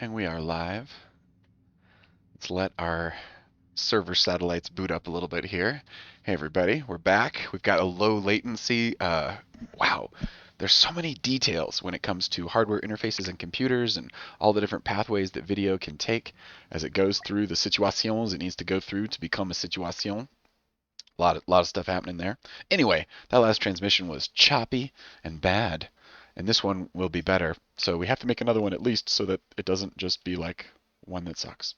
And we are live. Let's let our server satellites boot up a little bit here. Hey everybody, we're back. We've got a low latency. Wow, there's so many details when it comes to hardware interfaces and computers and all the different pathways that video can take as it goes through the situations it needs to go through to become a situation. A lot of stuff happening there. Anyway, that last transmission was choppy and bad, and this one will be better. So we have to make another one at least so that it doesn't just be like one that sucks.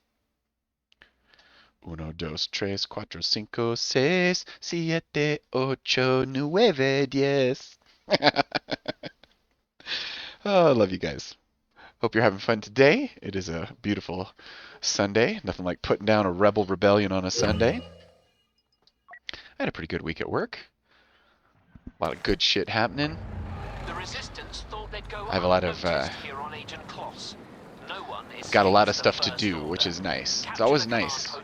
Uno, dos, tres, cuatro, cinco, seis, siete, ocho, nueve, diez. Oh, I love you guys. Hope you're having fun today. It is a beautiful Sunday. Nothing like putting down a rebel rebellion on a Sunday. I had a pretty good week at work. A lot of good shit happening. The Resistance thought they'd go I have a lot of here on Agent Kloss. No one got a lot of stuff to do, which is nice. It's always nice.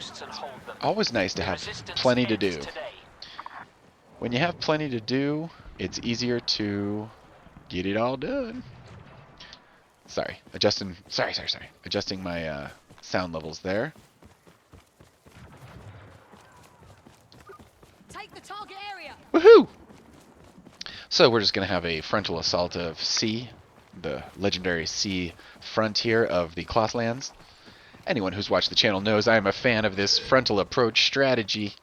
Always nice to have plenty to do. When you have plenty to do, it's easier to get it all done. Sorry, adjusting my sound levels there. Take the target area. Woohoo! So we're just gonna have a frontal assault of C, the legendary C frontier of the Klosslands. Anyone who's watched the channel knows I am a fan of this frontal approach strategy.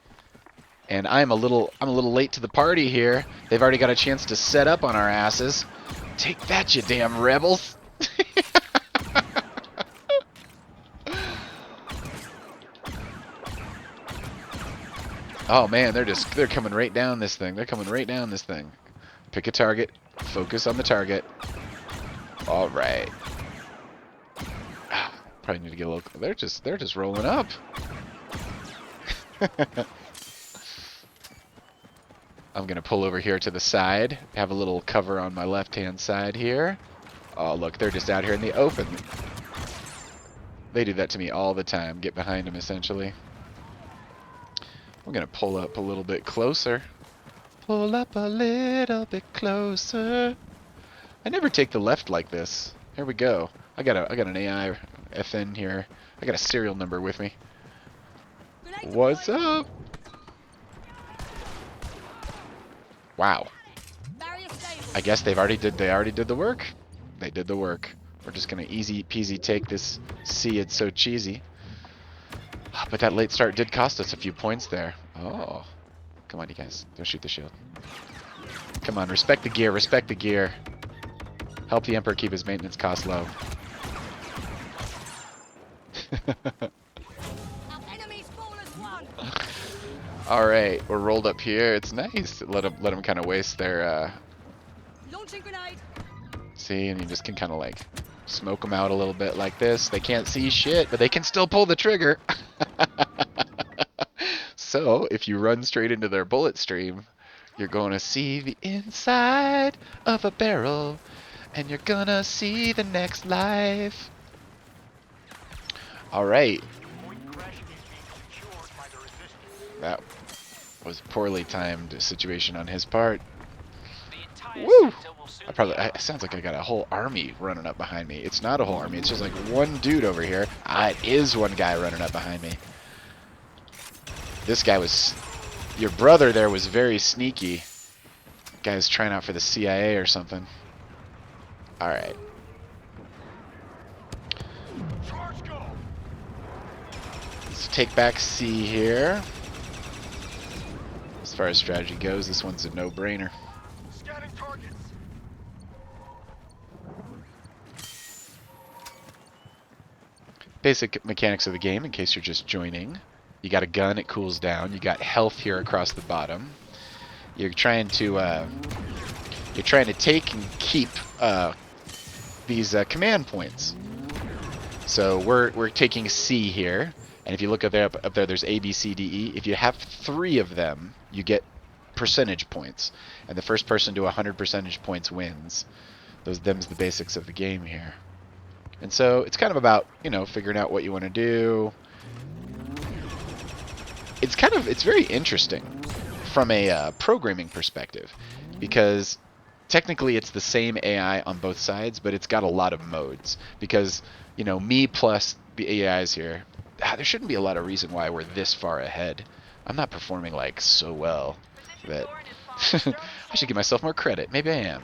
And I'm a little late to the party here. They've already got a chance to set up on our asses. Take that, you damn rebels! Oh man, they're coming right down this thing. They're coming right down this thing. Pick a target. Focus on the target. All right. Probably need to get a little. They're just rolling up. I'm gonna pull over here to the side. Have a little cover on my left-hand side here. Oh look, they're just out here in the open. They do that to me all the time. Get behind them, essentially. I'm gonna pull up a little bit closer. Pull up a little bit closer. I never take the left like this. Here we go. I got an AI FN here. I got a serial number with me. What's up? Wow. I guess they already did the work. They did the work. We're just gonna easy peasy take this C. It's so cheesy. But that late start did cost us a few points there. Oh. Come on, you guys. Don't shoot the shield. Come on, respect the gear, respect the gear. Help the Emperor keep his maintenance costs low. Alright, we're rolled up here. It's nice. Let them kind of waste their... Launching grenade. See, and you just can kind of like smoke them out a little bit like this. They can't see shit, but they can still pull the trigger. So, if you run straight into their bullet stream, you're going to see the inside of a barrel, and you're gonna see the next life. Alright. That was a poorly timed situation on his part. Woo! It sounds like I got a whole army running up behind me. It's not a whole army, it's just like one dude over here. It is one guy running up behind me. This guy was... Your brother there was very sneaky. Guy's trying out for the CIA or something. Alright. Let's take back C here. As far as strategy goes, this one's a no-brainer. Basic mechanics of the game, in case you're just joining. You got a gun, it cools down. You got health here across the bottom. You're trying to take and keep these command points. So we're taking C here, and if you look up there, there's A, B, C, D, E. If you have 3 of them, you get percentage points, and the first person to 100 percentage points wins. Them's the basics of the game here. And so it's kind of about, figuring out what you want to do. It's very interesting from a programming perspective, because technically it's the same AI on both sides, but it's got a lot of modes, because you know, me plus the AIs here, there shouldn't be a lot of reason why we're this far ahead. I'm not performing like so well that I should give myself more credit. Maybe I am.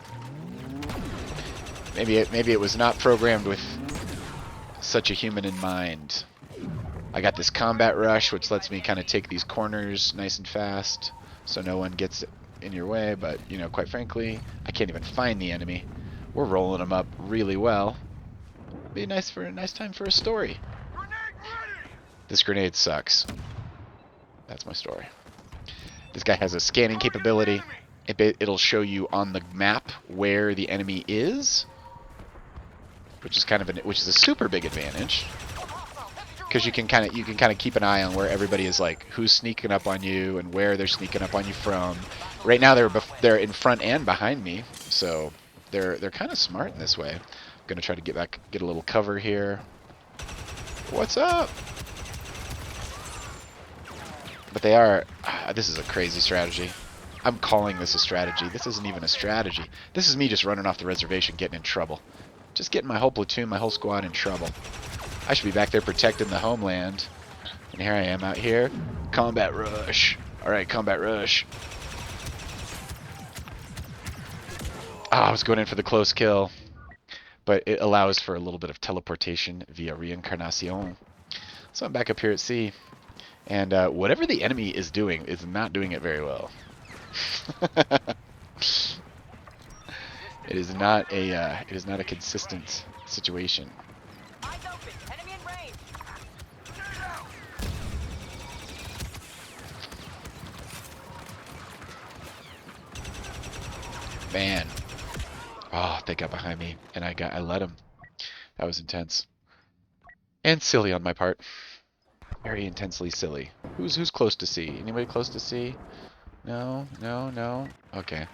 Maybe it was not programmed with such a human in mind. I got this combat rush, which lets me kind of take these corners nice and fast, so no one gets in your way. But you know, quite frankly, I can't even find the enemy. We're rolling them up really well. Be nice for a nice time for a story. This grenade sucks. That's my story. This guy has a scanning capability. It'll show you on the map where the enemy is, which is a super big advantage, because you can kind of keep an eye on where everybody is, like who's sneaking up on you and where they're sneaking up on you from. Right now they're in front and behind me, so they're kind of smart in this way. I'm gonna try to get a little cover here. What's up? But they are. This is a crazy strategy. I'm calling this a strategy. This isn't even a strategy. This is me just running off the reservation, getting in trouble. Just getting my whole platoon, my whole squad in trouble. I should be back there protecting the homeland. And here I am out here. Combat rush. Alright, combat rush. I was going in for the close kill. But it allows for a little bit of teleportation via reincarnation. So I'm back up here at sea. And whatever the enemy is doing is not doing it very well. It is not a consistent situation. Eyes open. Enemy in range. Man. Oh, they got behind me and I let them. That was intense. And silly on my part. Very intensely silly. Who's close to sea? Anybody close to sea? No, no, no. Okay.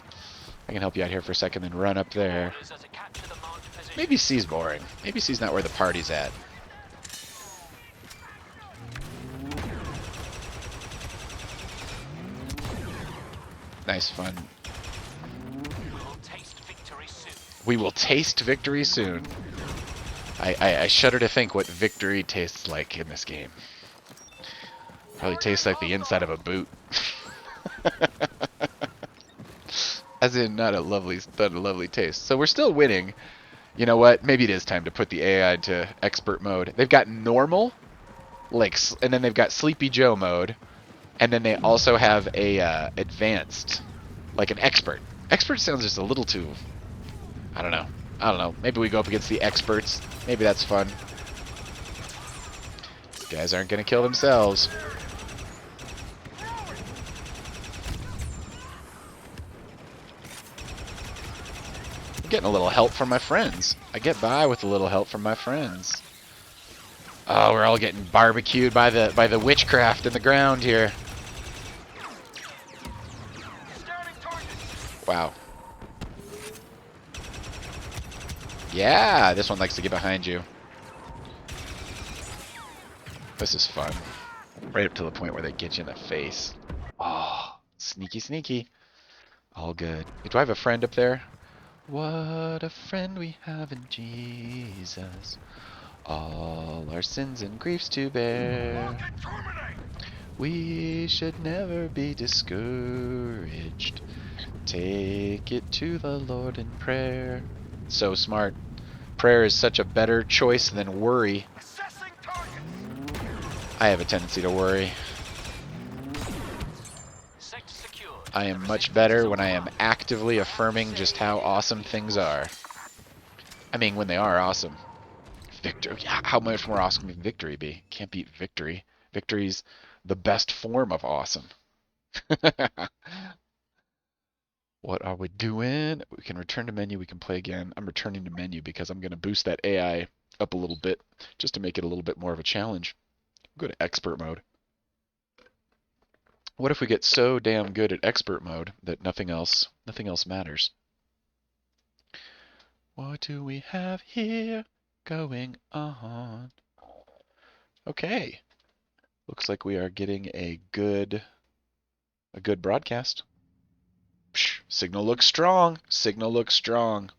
I can help you out here for a second and run up there. Orders are to capture the marked position. Maybe C's boring. Maybe C's not where the party's at. Nice fun. We'll taste victory soon. We will taste victory soon. I shudder to think what victory tastes like in this game. Probably tastes like the inside of a boot. As in, not a lovely taste. So we're still winning. You know what? Maybe it is time to put the AI to expert mode. They've got normal, and then they've got Sleepy Joe mode, and then they also have a advanced, like an expert. Expert sounds just a little too. I don't know. Maybe we go up against the experts. Maybe that's fun. These guys aren't gonna kill themselves. I'm getting a little help from my friends. I get by with a little help from my friends. Oh, we're all getting barbecued by the witchcraft in the ground here. Wow. Yeah, this one likes to get behind you. This is fun. Right up to the point where they get you in the face. Oh, sneaky, sneaky. All good. Do I have a friend up there? What a friend we have in Jesus. All our sins and griefs to bear. We should never be discouraged. Take it to the Lord in prayer. So smart. Prayer is such a better choice than worry. I have a tendency to worry. Sector secured. I am much better when I am actively affirming just how awesome things are. I mean, when they are awesome. Victory. How much more awesome can victory be? Can't beat victory. Victory's the best form of awesome. What are we doing? We can return to menu. We can play again. I'm returning to menu because I'm going to boost that AI up a little bit just to make it a little bit more of a challenge. Go to expert mode. What if we get so damn good at expert mode that nothing else matters? What do we have here going on? Okay. Looks like we are getting a good broadcast. Psh, signal looks strong. Signal looks strong.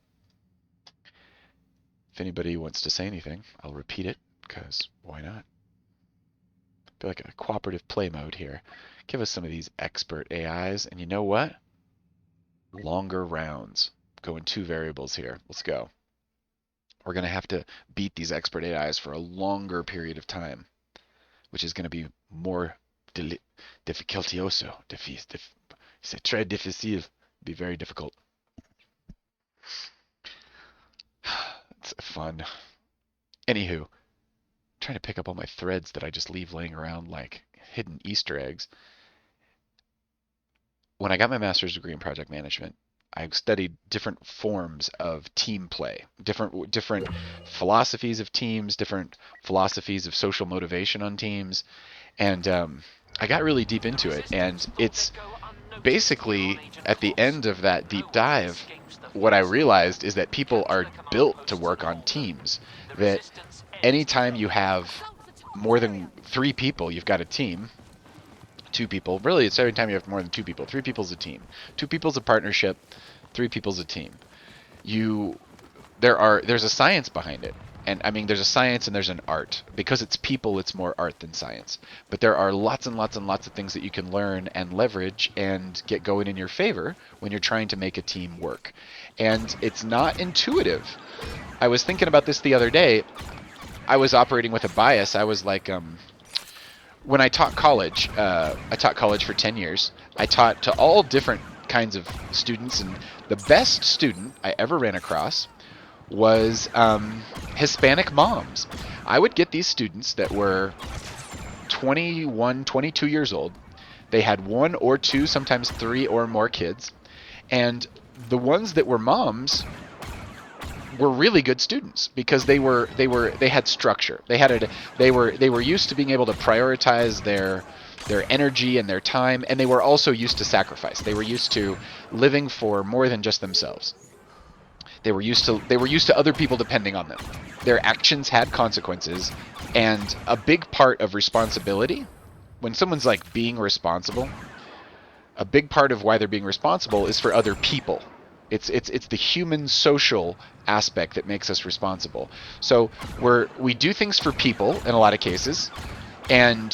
If anybody wants to say anything, I'll repeat it, because why not? Feel like a cooperative play mode here. Give us some of these expert AIs, and you know what? Longer rounds. Go in 2 variables here. Let's go. We're going to have to beat these expert AIs for a longer period of time, which is going to be more difficultoso. C'est très difficile. Be very difficult. It's fun. Anywho, trying to pick up all my threads that I just leave laying around like hidden Easter eggs. When I got my master's degree in project management, I studied different forms of team play, different philosophies of teams, different philosophies of social motivation on teams, and I got really deep into it. And it's basically at the end of that deep dive, what I realized is that people are built to work on teams. That anytime you have more than 3 people, you've got a team. 2 people. Really, it's every time you have more than 2 people. 3 people's a team. 2 people's a partnership. 3 people's a team. There's a science behind it. And I mean, there's a science and there's an art. Because it's people, it's more art than science. But there are lots and lots and lots of things that you can learn and leverage and get going in your favor when you're trying to make a team work. And it's not intuitive. I was thinking about this the other day. I was operating with a bias. I was like, when I taught college for 10 years. I taught to all different kinds of students, and the best student I ever ran across was Hispanic moms. I would get these students that were 21, 22 years old. They had 1 or 2, sometimes 3 or more kids, and the ones that were moms were really good students because they had structure. They were used to being able to prioritize their energy and their time, and they were also used to sacrifice. They were used to living for more than just themselves. They were used to other people depending on them. Their actions had consequences, and a big part of responsibility, when someone's like being responsible, a big part of why they're being responsible is for other people. It's the human social aspect that makes us responsible. So we do things for people in a lot of cases, and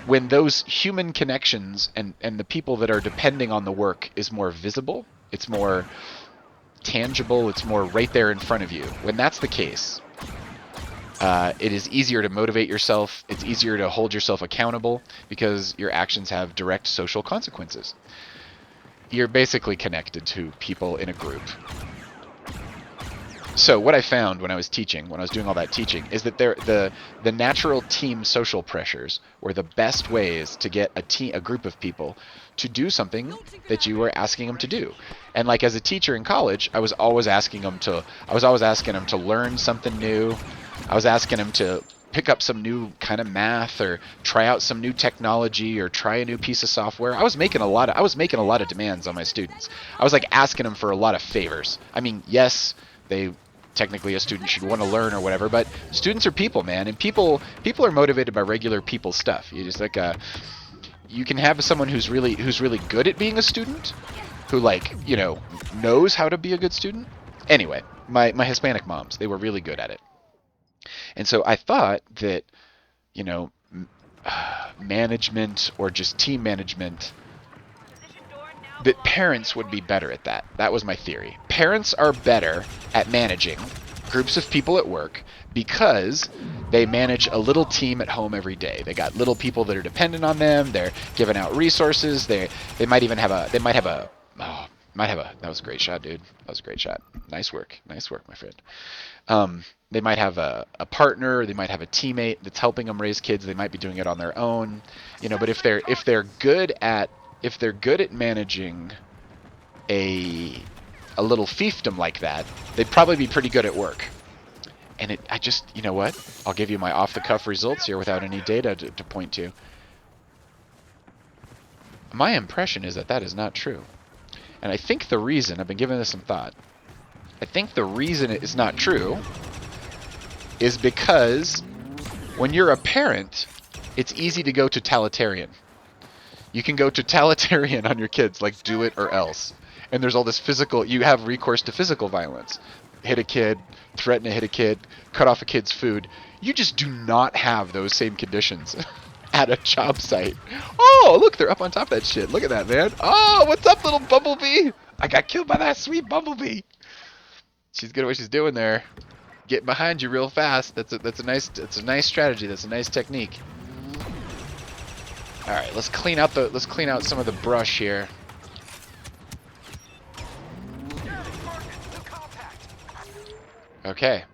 when those human connections and the people that are depending on the work is more visible, it's more tangible, it's more right there in front of you. When that's the case, it is easier to motivate yourself. It's easier to hold yourself accountable because your actions have direct social consequences. You're basically connected to people in a group. So what I found when I was doing all that teaching, is that the natural team social pressures were the best ways to get a group of people to do something that you were asking them to do. And like as a teacher in college, I was always asking them to learn something new. I was asking them to pick up some new kind of math or try out some new technology or try a new piece of software. I was making a lot of demands on my students. I was like asking them for a lot of favors. I mean, yes, technically a student should want to learn or whatever, but students are people, man, and people are motivated by regular people stuff. You just like you can have someone who's really good at being a student, who knows how to be a good student. Anyway, my Hispanic moms, they were really good at it. And so I thought that, management or just team management, that parents would be better at that. That was my theory. Parents are better at managing groups of people at work because they manage a little team at home every day. They got little people that are dependent on them. They're giving out resources. They might even have a that was a great shot, dude. That was a great shot. Nice work, my friend. They might have a partner. They might have a teammate that's helping them raise kids. They might be doing it on their own, But if they're good at managing a little fiefdom like that, they'd probably be pretty good at work. And you know what? I'll give you my off-the-cuff results here without any data to point to. My impression is that is not true. And I think the reason, I've been giving this some thought, I think the reason it is not true is because when you're a parent, it's easy to go totalitarian. You can go totalitarian on your kids, like do it or else. And there's all this you have recourse to physical violence. Hit a kid, threaten to hit a kid, cut off a kid's food. You just do not have those same conditions at a job site. Oh, look, they're up on top of that shit. Look at that, man. Oh, what's up, little bumblebee? I got killed by that sweet bumblebee. She's good at what she's doing there. Getting behind you real fast. That's a nice strategy. That's a nice technique. All right, let's clean out some of the brush here. Okay.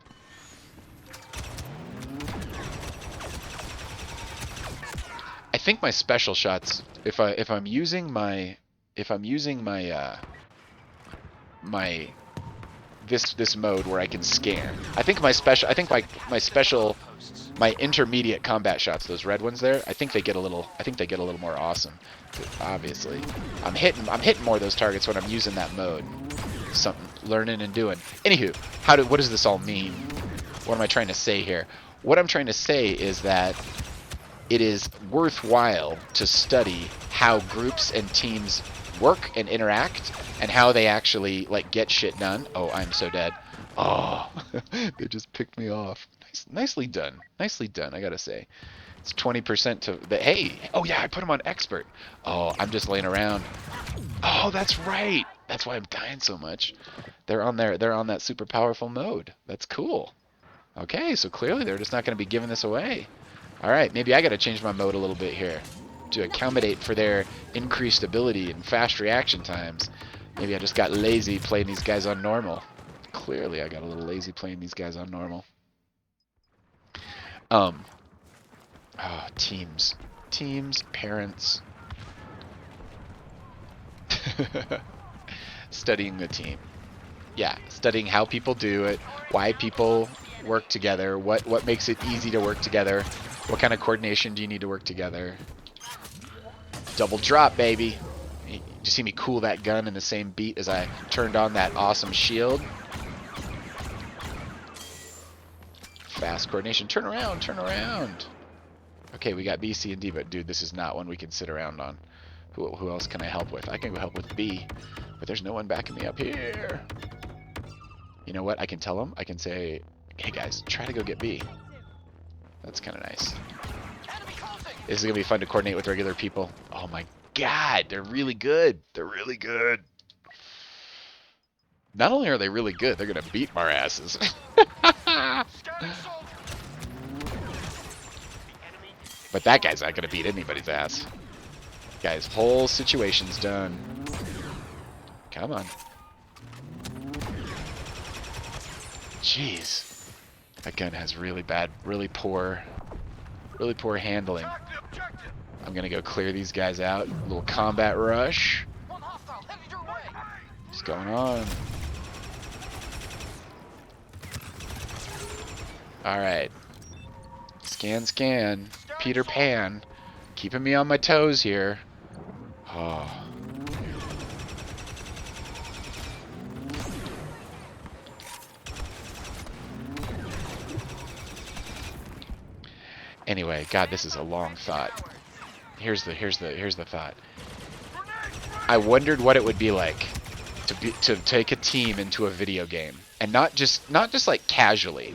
I think my special shots, if I'm using my this mode where I can scan, I think my intermediate combat shots, those red ones there, I think they get a little more awesome. Obviously, I'm hitting more of those targets when I'm using that mode. Something learning and doing. Anywho, what does this all mean? What am I trying to say here? What I'm trying to say is that it is worthwhile to study how groups and teams work and interact and how they actually like get shit done. Oh, I'm so dead. Oh, they just picked me off. Nicely done. Nicely done, I gotta say. It's 20% to the, hey, oh yeah, I put him on expert. Oh, I'm just laying around. Oh, that's right. That's why I'm dying so much. They're on that super powerful mode. That's cool. Okay, so clearly they're just not going to be giving this away. All right, maybe I got to change my mode a little bit here to accommodate for their increased ability and fast reaction times. Maybe I just got lazy playing these guys on normal. Clearly I got a little lazy playing these guys on normal. Oh, teams, parents. Studying the team. Yeah, studying how people do it, why people work together, what makes it easy to work together, what kind of coordination do you need to work together. Double drop, baby. Did you see me cool that gun in the same beat as I turned on that awesome shield? Fast coordination. Turn around, turn around. Okay, we got B, C, and D, but dude, this is not one we can sit around on. Who else can I help with? I can go help with B, but there's no one backing me up here. You know what? I can tell them. I can say, hey guys, try to go get B. That's kind of nice. This is going to be fun to coordinate with regular people. Oh my god, they're really good. They're really good. Not only are they really good, they're going to beat our asses. But that guy's not going to beat anybody's ass. Guys, whole situation's done. Come on. Jeez. That gun has really poor handling. I'm gonna go clear these guys out. A little combat rush. What's going on? Alright. Scan, scan. Peter Pan. Keeping me on my toes here. Oh. Anyway, God, this is a long thought. Here's the thought. I wondered what it would be like to take a team into a video game, and not just like casually.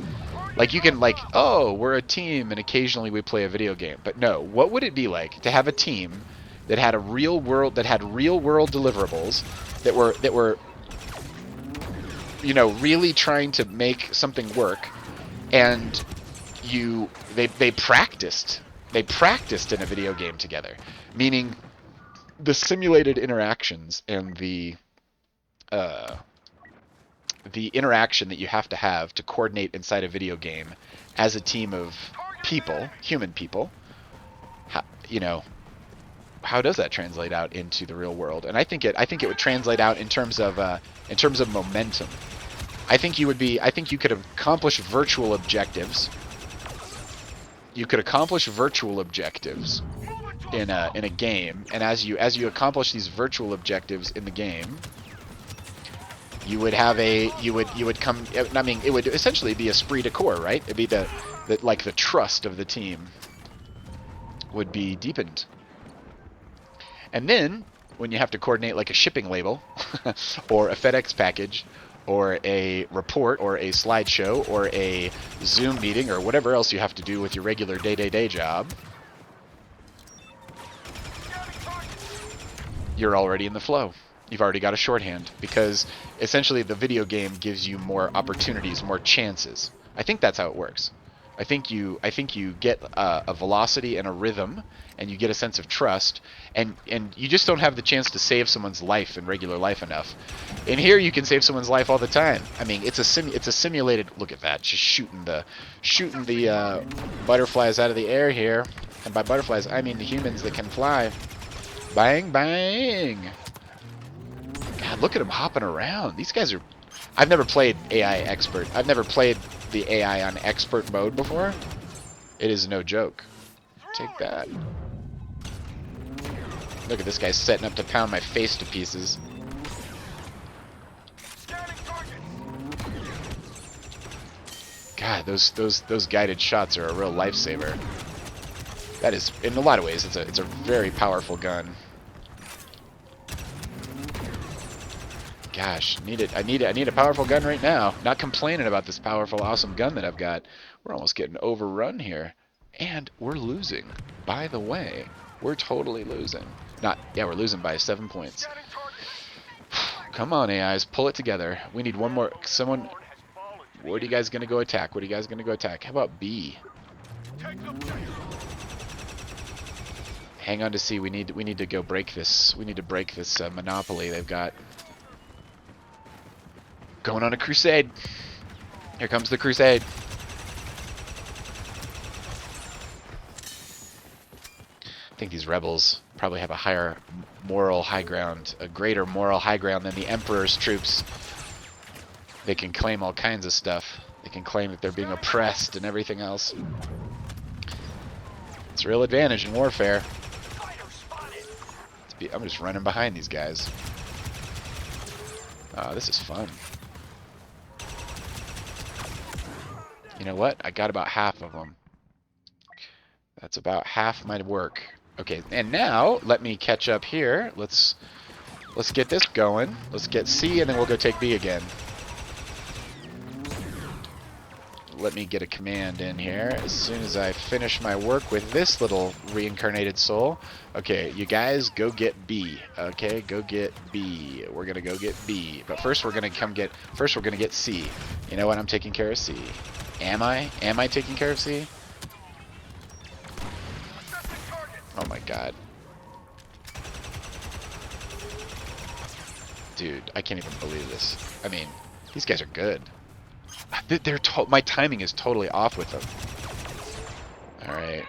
Like you can like, oh, we're a team and occasionally we play a video game. But no, what would it be like to have a team that had real world deliverables that were you know, really trying to make something work, and they practiced in a video game together, meaning the simulated interactions and the interaction that you have to coordinate inside a video game as a team of people, human people. How does that translate out into the real world? And I think it would translate out in terms of momentum. I think you could accomplish virtual objectives. You could accomplish virtual objectives in a game, and as you accomplish these virtual objectives in the game, you would come. I mean, it would essentially be esprit de corps, right? It'd be the trust of the team would be deepened. And then when you have to coordinate like a shipping label or a FedEx package or a report or a slideshow or a Zoom meeting or whatever else you have to do with your regular day job, you're already in the flow. You've already got a shorthand because essentially the video game gives you more opportunities, more chances. I think that's how it works. I think you get a velocity and a rhythm, and you get a sense of trust, and you just don't have the chance to save someone's life in regular life enough. In here, you can save someone's life all the time. I mean, it's a simulated. Look at that, just shooting the butterflies out of the air here, and by butterflies I mean the humans that can fly. Bang bang. God, look at them hopping around. These guys are. I've never played AI Expert. I've never played the AI on Expert mode before. It is no joke. Take that. Look at this guy setting up to pound my face to pieces. God, those guided shots are a real lifesaver. That is, in a lot of ways, it's a very powerful gun. Gosh, I need a powerful gun right now. Not complaining about this powerful, awesome gun that I've got. We're almost getting overrun here. And we're losing. By the way, we're totally losing. We're losing by 7 points. Come on, AIs, pull it together. We need one more. Someone. What are you guys gonna go attack? What are you guys gonna go attack? How about B? Hang on to C. We need to go break this. We need to break this monopoly they've got. Going on a crusade. Here comes the crusade. I think these rebels probably have a higher moral high ground, a greater moral high ground than the Emperor's troops. They can claim all kinds of stuff. They can claim that they're being oppressed and everything else. It's a real advantage in warfare. I'm just running behind these guys. This is fun. You know what? I got about half of them. That's about half my work. Okay, and now let me catch up here. Let's get this going. Let's get C, and then we'll go take B again. Let me get a command in here as soon as I finish my work with this little reincarnated soul. Okay, you guys go get B. Okay, go get B. We're gonna go get B. But first we're gonna get C. You know what? I'm taking care of C. Am I? Am I taking care of C? Oh my god. Dude, I can't even believe this. I mean, these guys are good. My timing is totally off with them. Alright.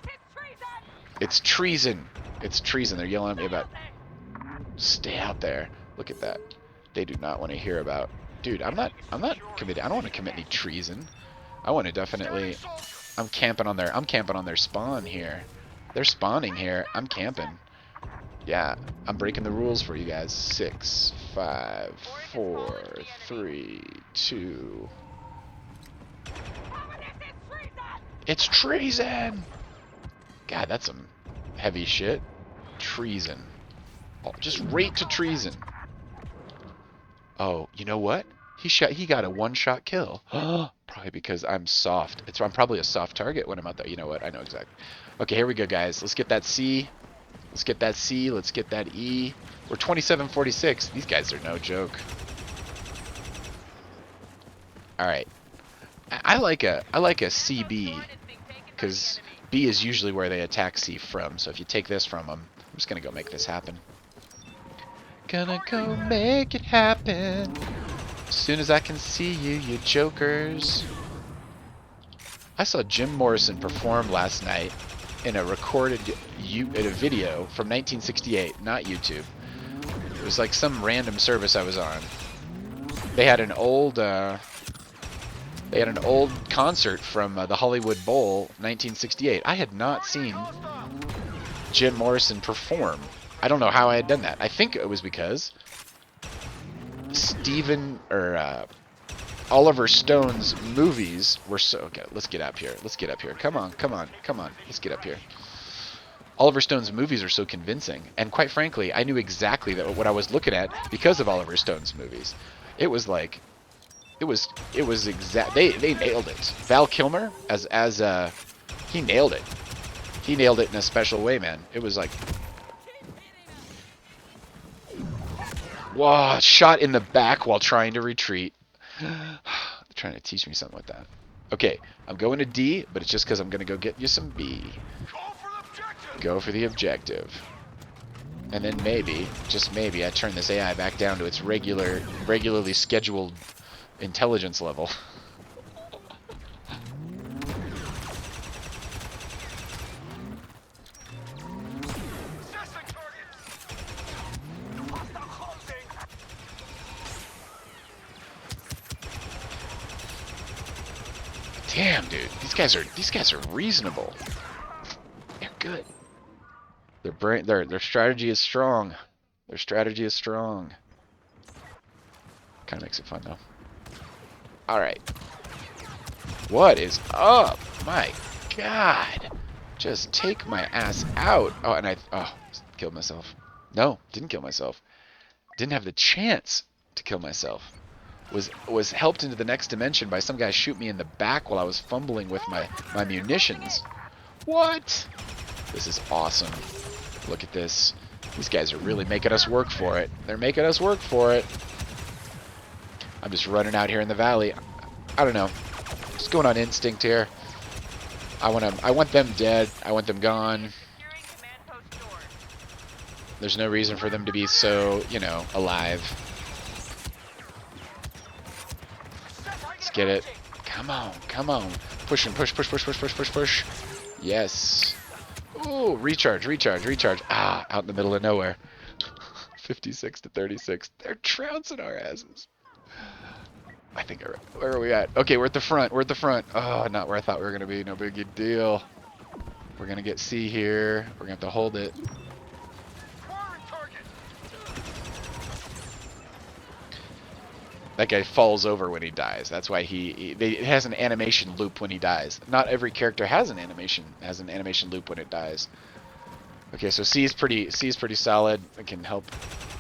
It's treason! It's treason. They're yelling at me about... Stay out there. Look at that. They do not want to hear about... Dude, I'm not committed. I don't want to commit any treason. I want to definitely... I'm camping on their spawn here. They're spawning here. I'm camping. Yeah, I'm breaking the rules for you guys. 6, 5, 4, 3, 2... It's treason! God, that's some heavy shit. Treason. Oh, just rate to treason. Oh, you know what? He got a one-shot kill. Probably because I'm soft. I'm probably a soft target when I'm out there. You know what? I know exactly. Okay, here we go, guys. Let's get that C. Let's get that C. Let's get that E. We're 27-46. These guys are no joke. All right. I like a CB because B is usually where they attack C from. So if you take this from them, I'm just gonna go make this happen. Gonna go make it happen. As soon as I can see you, you jokers. I saw Jim Morrison perform last night in a recorded video from 1968, not YouTube. It was like some random service I was on. They had an old concert from the Hollywood Bowl 1968. I had not seen Jim Morrison perform. I don't know how I had done that. I think it was because Oliver Stone's movies were so... Okay, let's get up here. Let's get up here. Come on. Let's get up here. Oliver Stone's movies are so convincing. And quite frankly, I knew exactly what I was looking at because of Oliver Stone's movies. It was like... It was exact. They nailed it. Val Kilmer he nailed it. He nailed it in a special way, man. It was like, whoa, shot in the back while trying to retreat. They're trying to teach me something with that. Okay, I'm going to D, but it's just because I'm going to go get you some B. Go for the objective. And then maybe, just maybe, I turn this AI back down to its regularly scheduled intelligence level. Damn, dude, these guys are reasonable. They're good. Their strategy is strong. Their strategy is strong. Kind of makes it fun though. All right. What is up? My God. Just take my ass out. Oh, and I killed myself. No, didn't kill myself. Didn't have the chance to kill myself. Was helped into the next dimension by some guy shoot me in the back while I was fumbling with my munitions. What? This is awesome. Look at this. These guys are really making us work for it. They're making us work for it. I'm just running out here in the valley. I don't know. Just going on instinct here. I want them dead. I want them gone. There's no reason for them to be so, alive. Let's get it. Come on, come on. Push and push, push, push, push, push, push, push. Yes. Ooh, recharge, recharge, recharge. Ah, out in the middle of nowhere. 56 to 36. They're trouncing our asses. I think, where are we at? Okay, we're at the front. We're at the front. Oh, not where I thought we were going to be. No big deal. We're going to get C here. We're going to have to hold it. That guy falls over when he dies. That's why it has an animation loop when he dies. Not every character has an animation loop when it dies. Okay, so C is pretty solid. It can help,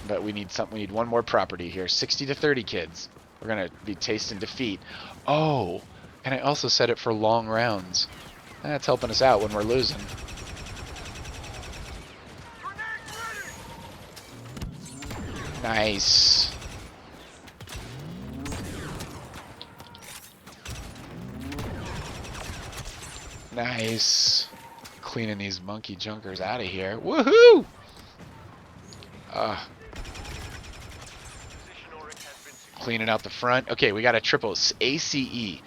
but we need one more property here. 60 to 30 kids. We're gonna be tasting defeat. Oh, and I also set it for long rounds. That's helping us out when we're losing. Nice. Nice. Cleaning these monkey junkers out of here. Woohoo! Cleaning out the front. Okay, we got a triple ACE. These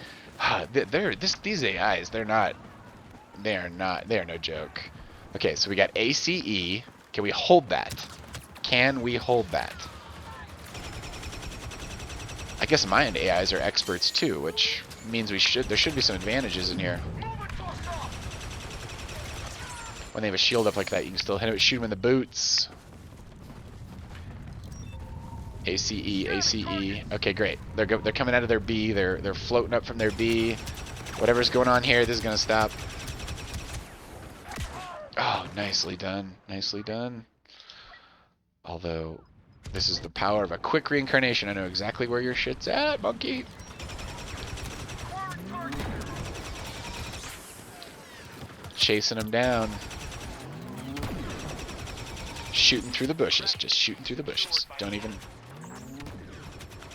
AIs, they are no joke. Okay, so we got ACE. Can we hold that? Can we hold that? I guess my AIs are experts too, which means there should be some advantages in here. When they have a shield up like that, you can still hit it, shoot them in the boots. ACE, ACE. Okay, great. They're coming out of their B. They're floating up from their B. Whatever's going on here, this is gonna stop. Oh, nicely done. Nicely done. Although, this is the power of a quick reincarnation. I know exactly where your shit's at, monkey. Chasing them down. Shooting through the bushes. Just shooting through the bushes. Don't even...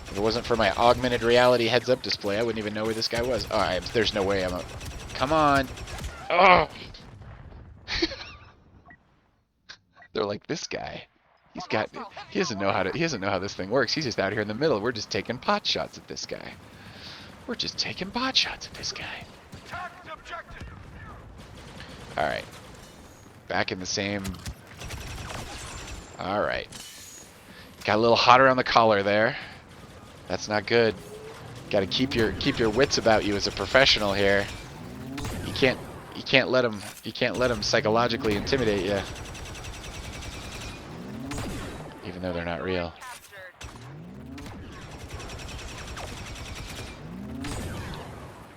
If it wasn't for my augmented reality heads-up display, I wouldn't even know where this guy was. Oh, there's no way I'm up. Come on. Oh! They're like, this guy. He doesn't know how this thing works. He's just out here in the middle. We're just taking pot shots at this guy. We're just taking pot shots at this guy. Alright. Back in the same... Alright. Got a little hotter on the collar there. That's not good. Got to keep your wits about you as a professional here. You can't let them psychologically intimidate you. Even though they're not real.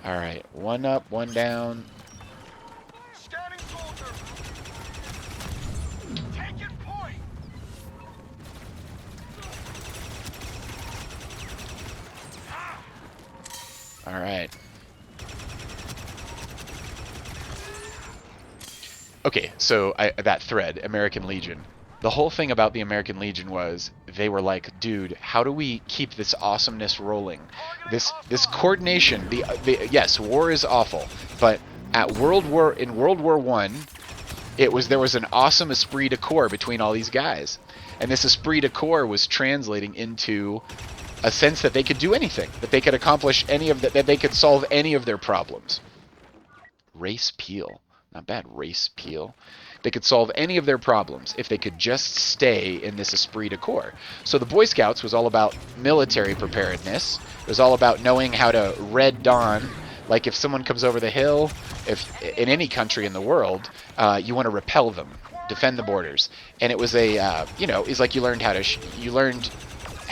Alright, one up, one down. All right. Okay, so that thread, American Legion. The whole thing about the American Legion was they were like, dude, how do we keep this awesomeness rolling? This coordination. The yes, war is awful, but in World War One, there was an awesome esprit de corps between all these guys, and this esprit de corps was translating into a sense that they could do anything, that they could accomplish that they could solve any of their problems. Race Peel. Not bad, Race Peel. They could solve any of their problems if they could just stay in this esprit de corps. So the Boy Scouts was all about military preparedness. It was all about knowing how to red dawn. Like if someone comes over the hill, if in any country in the world, you want to repel them, defend the borders. And it was it's like you learned how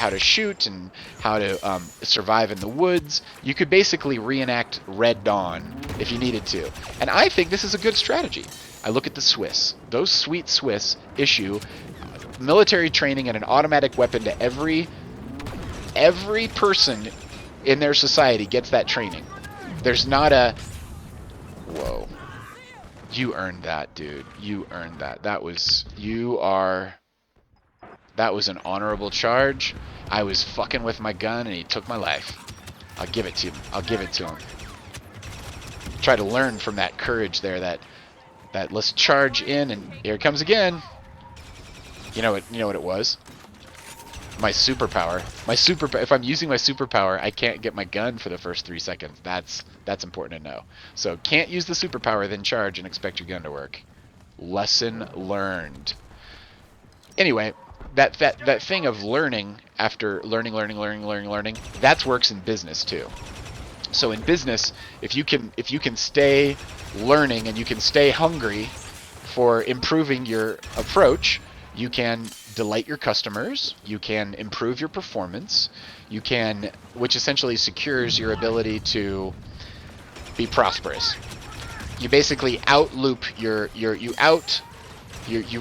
to shoot and how to survive in the woods. You could basically reenact Red Dawn if you needed to. And I think this is a good strategy. I look at the Swiss. Those sweet Swiss issue military training and an automatic weapon to every person in their society gets that training. There's not a... Whoa. You earned that, dude. You earned that. That was an honorable charge. I was fucking with my gun and he took my life. I'll give it to him. I'll give it to him. Try to learn from that courage there, that let's charge in, and here it comes again. You know what it was? My superpower. If I'm using my superpower, I can't get my gun for the first 3 seconds. That's important to know. So can't use the superpower, then charge and expect your gun to work. Lesson learned. Anyway, that thing of learning after learning, that works in business too. So in business, if you can stay learning and you can stay hungry for improving your approach, you can delight your customers, you can improve your performance, which essentially secures your ability to be prosperous. You basically outloop you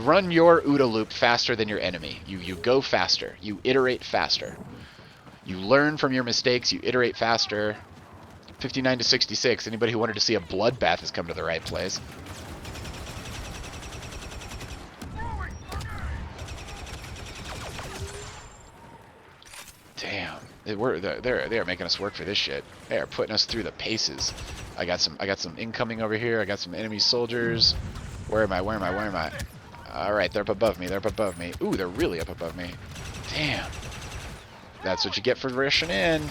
run your OODA loop faster than your enemy. You go faster. You iterate faster. You learn from your mistakes. You iterate faster. 59 to 66. Anybody who wanted to see a bloodbath has come to the right place. Damn. They are making us work for this shit. They are putting us through the paces. I got some incoming over here. I got some enemy soldiers. Where am I? Alright, they're up above me. Ooh, they're really up above me. Damn. That's what you get for rushing in.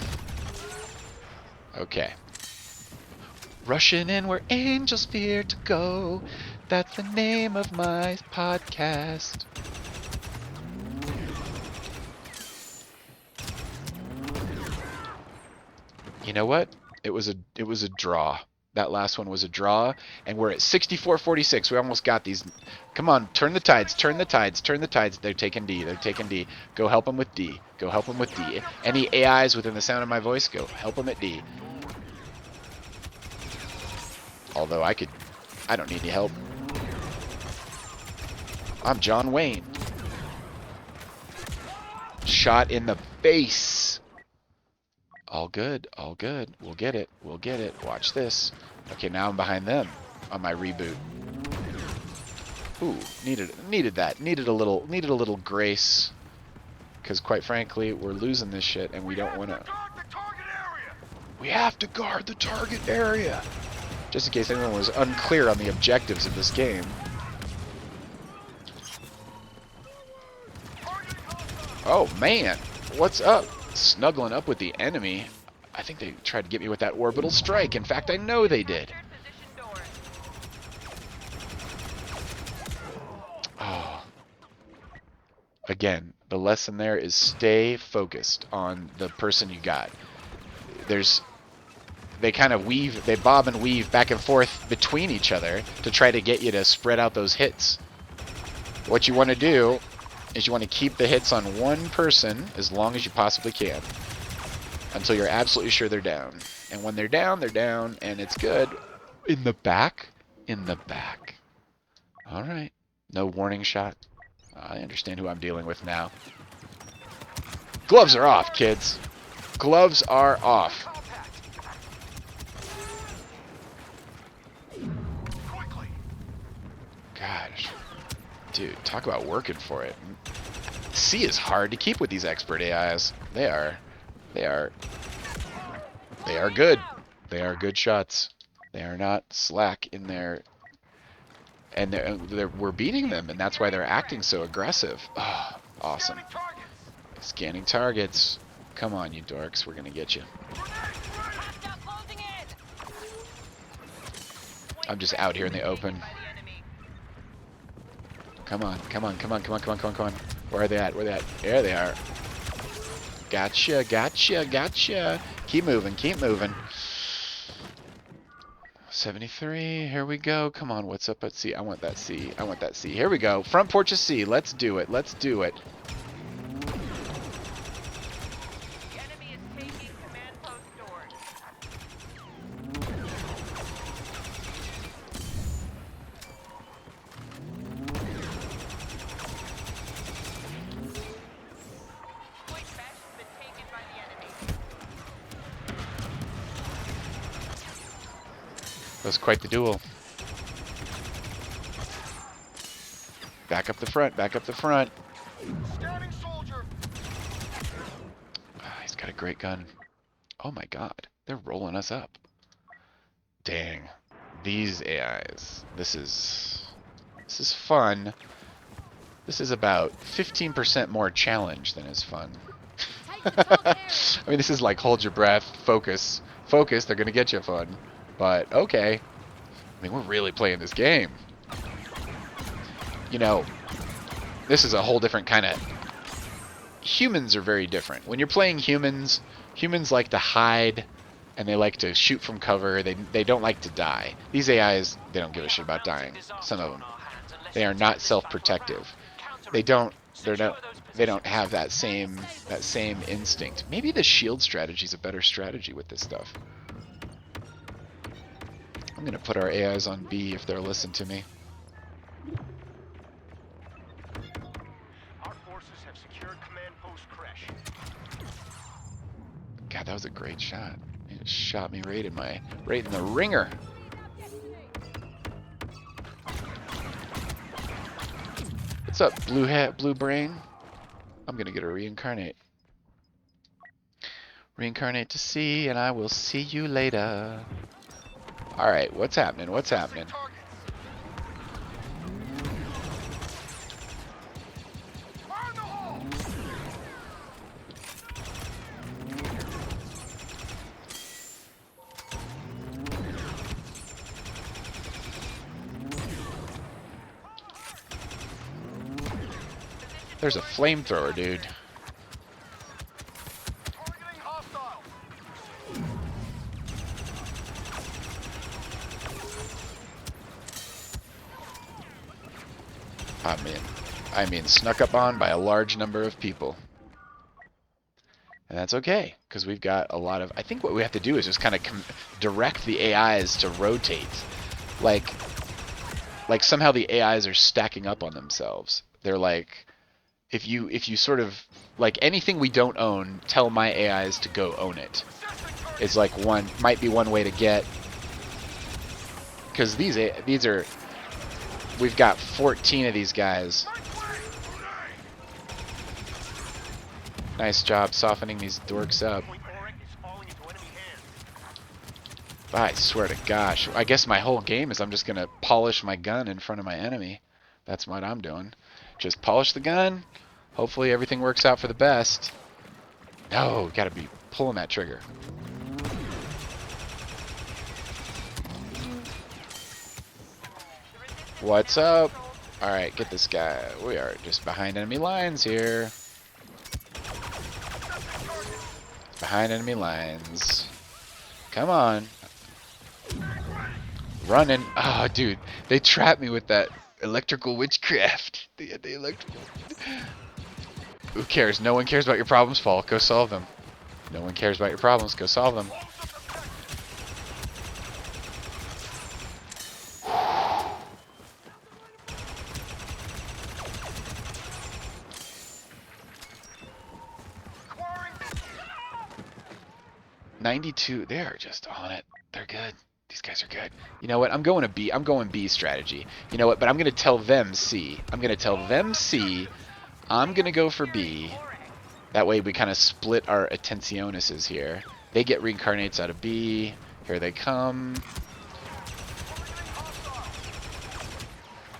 Okay. Rushing in where angels fear to go. That's the name of my podcast. You know what? It was a draw. That last one was a draw, and we're at 64-46. We almost got these. Come on, turn the tides. They're taking D. Go help them with D. Any AIs within the sound of my voice, go help them at D. Although I don't need any help. I'm John Wayne. Shot in the face. All good. We'll get it. Watch this. Okay, now I'm behind them on my reboot. Ooh, needed that. Needed a little grace. Because quite frankly, we're losing this shit and we don't want to. We have to guard the target area. Just in case anyone was unclear on the objectives of this game. Oh man, what's up? Snuggling up with the enemy. I think they tried to get me with that orbital strike. In fact, I know they did. Oh. Again, the lesson there is stay focused on the person you got. They kind of they bob and weave back and forth between each other to try to get you to spread out those hits. What you want to do is you want to keep the hits on one person as long as you possibly can until you're absolutely sure they're down. And when they're down, and it's good. In the back. All right. No warning shot. I understand who I'm dealing with now. Gloves are off, kids. Gloves are off. dude, talk about working for it. C is hard to keep with these expert AIs. They are good. They are good shots. They are not slack in their, and we're beating them, and that's why they're acting so aggressive. Oh, awesome. Scanning targets. Come on, you dorks. We're gonna get you. Hostile closing in. I'm just out here in the open. Come on, come on, come on, come on, come on, come on, come on. Where are they at? Where are they at? There they are. Gotcha, gotcha, gotcha. Keep moving, keep moving. 73, here we go. Come on, what's up at C? I want that C. I want that C. Here we go. Front porch of C. Let's do it. Let's do it. The enemy is taking command post stores. Point mesh has been taken by the enemy. That was quite the duel. Back up the front, back up the front. Scanning soldier. Ah, he's got a great gun. Oh my god, they're rolling us up. Dang. These AIs. This is fun. This is about 15% more challenge than is fun. I mean, this is like hold your breath, focus. Focus, they're gonna get you fun. But, okay. I mean, we're really playing this game. You know, this is a whole different kind of... Humans are very different. When you're playing humans, humans like to hide, and they like to shoot from cover. They don't like to die. These AIs, they don't give a shit about dying. Some of them. They are not self-protective. They don't have that same instinct. Maybe the shield strategy is a better strategy with this stuff. I'm gonna put our AIs on B if they'll listen to me. Our forces have secured command post Crash. God, that was a great shot. It just shot me right in the ringer. What's up, blue hat, blue brain? I'm gonna get a reincarnate. Reincarnate to C, and I will see you later. All right, what's happening? What's happening? Fire in the hole. There's a flamethrower, dude. Targeting hostile. I mean, snuck up on by a large number of people. And that's okay, because we've got a lot of... I think what we have to do is just kind of direct the AIs to rotate. Like somehow the AIs are stacking up on themselves. They're like, if you sort of... Like, anything we don't own, tell my AIs to go own it. It's like might be one way to get... Because these are... We've got 14 of these guys. Nice job softening these dorks up. Point Oryx is falling into enemy hands. I swear to gosh. I guess my whole game is I'm just going to polish my gun in front of my enemy. That's what I'm doing. Just polish the gun. Hopefully everything works out for the best. No, gotta be pulling that trigger. What's up? Alright, get this guy. We are just behind enemy lines here. Behind enemy lines. Come on. Running. Oh, dude. They trapped me with that electrical witchcraft. The electrical... Who cares? No one cares about your problems, Paul. Go solve them. No one cares about your problems. Go solve them. Acquiring 92. They're just on it. They're good. these guys are good. You know what? I'm going to B. I'm going B strategy. You know what? But I'm going to tell them C. I'm going to tell them C. I'm going to go for B. That way we kind of split our attentiones here. They get reincarnates out of B. Here they come.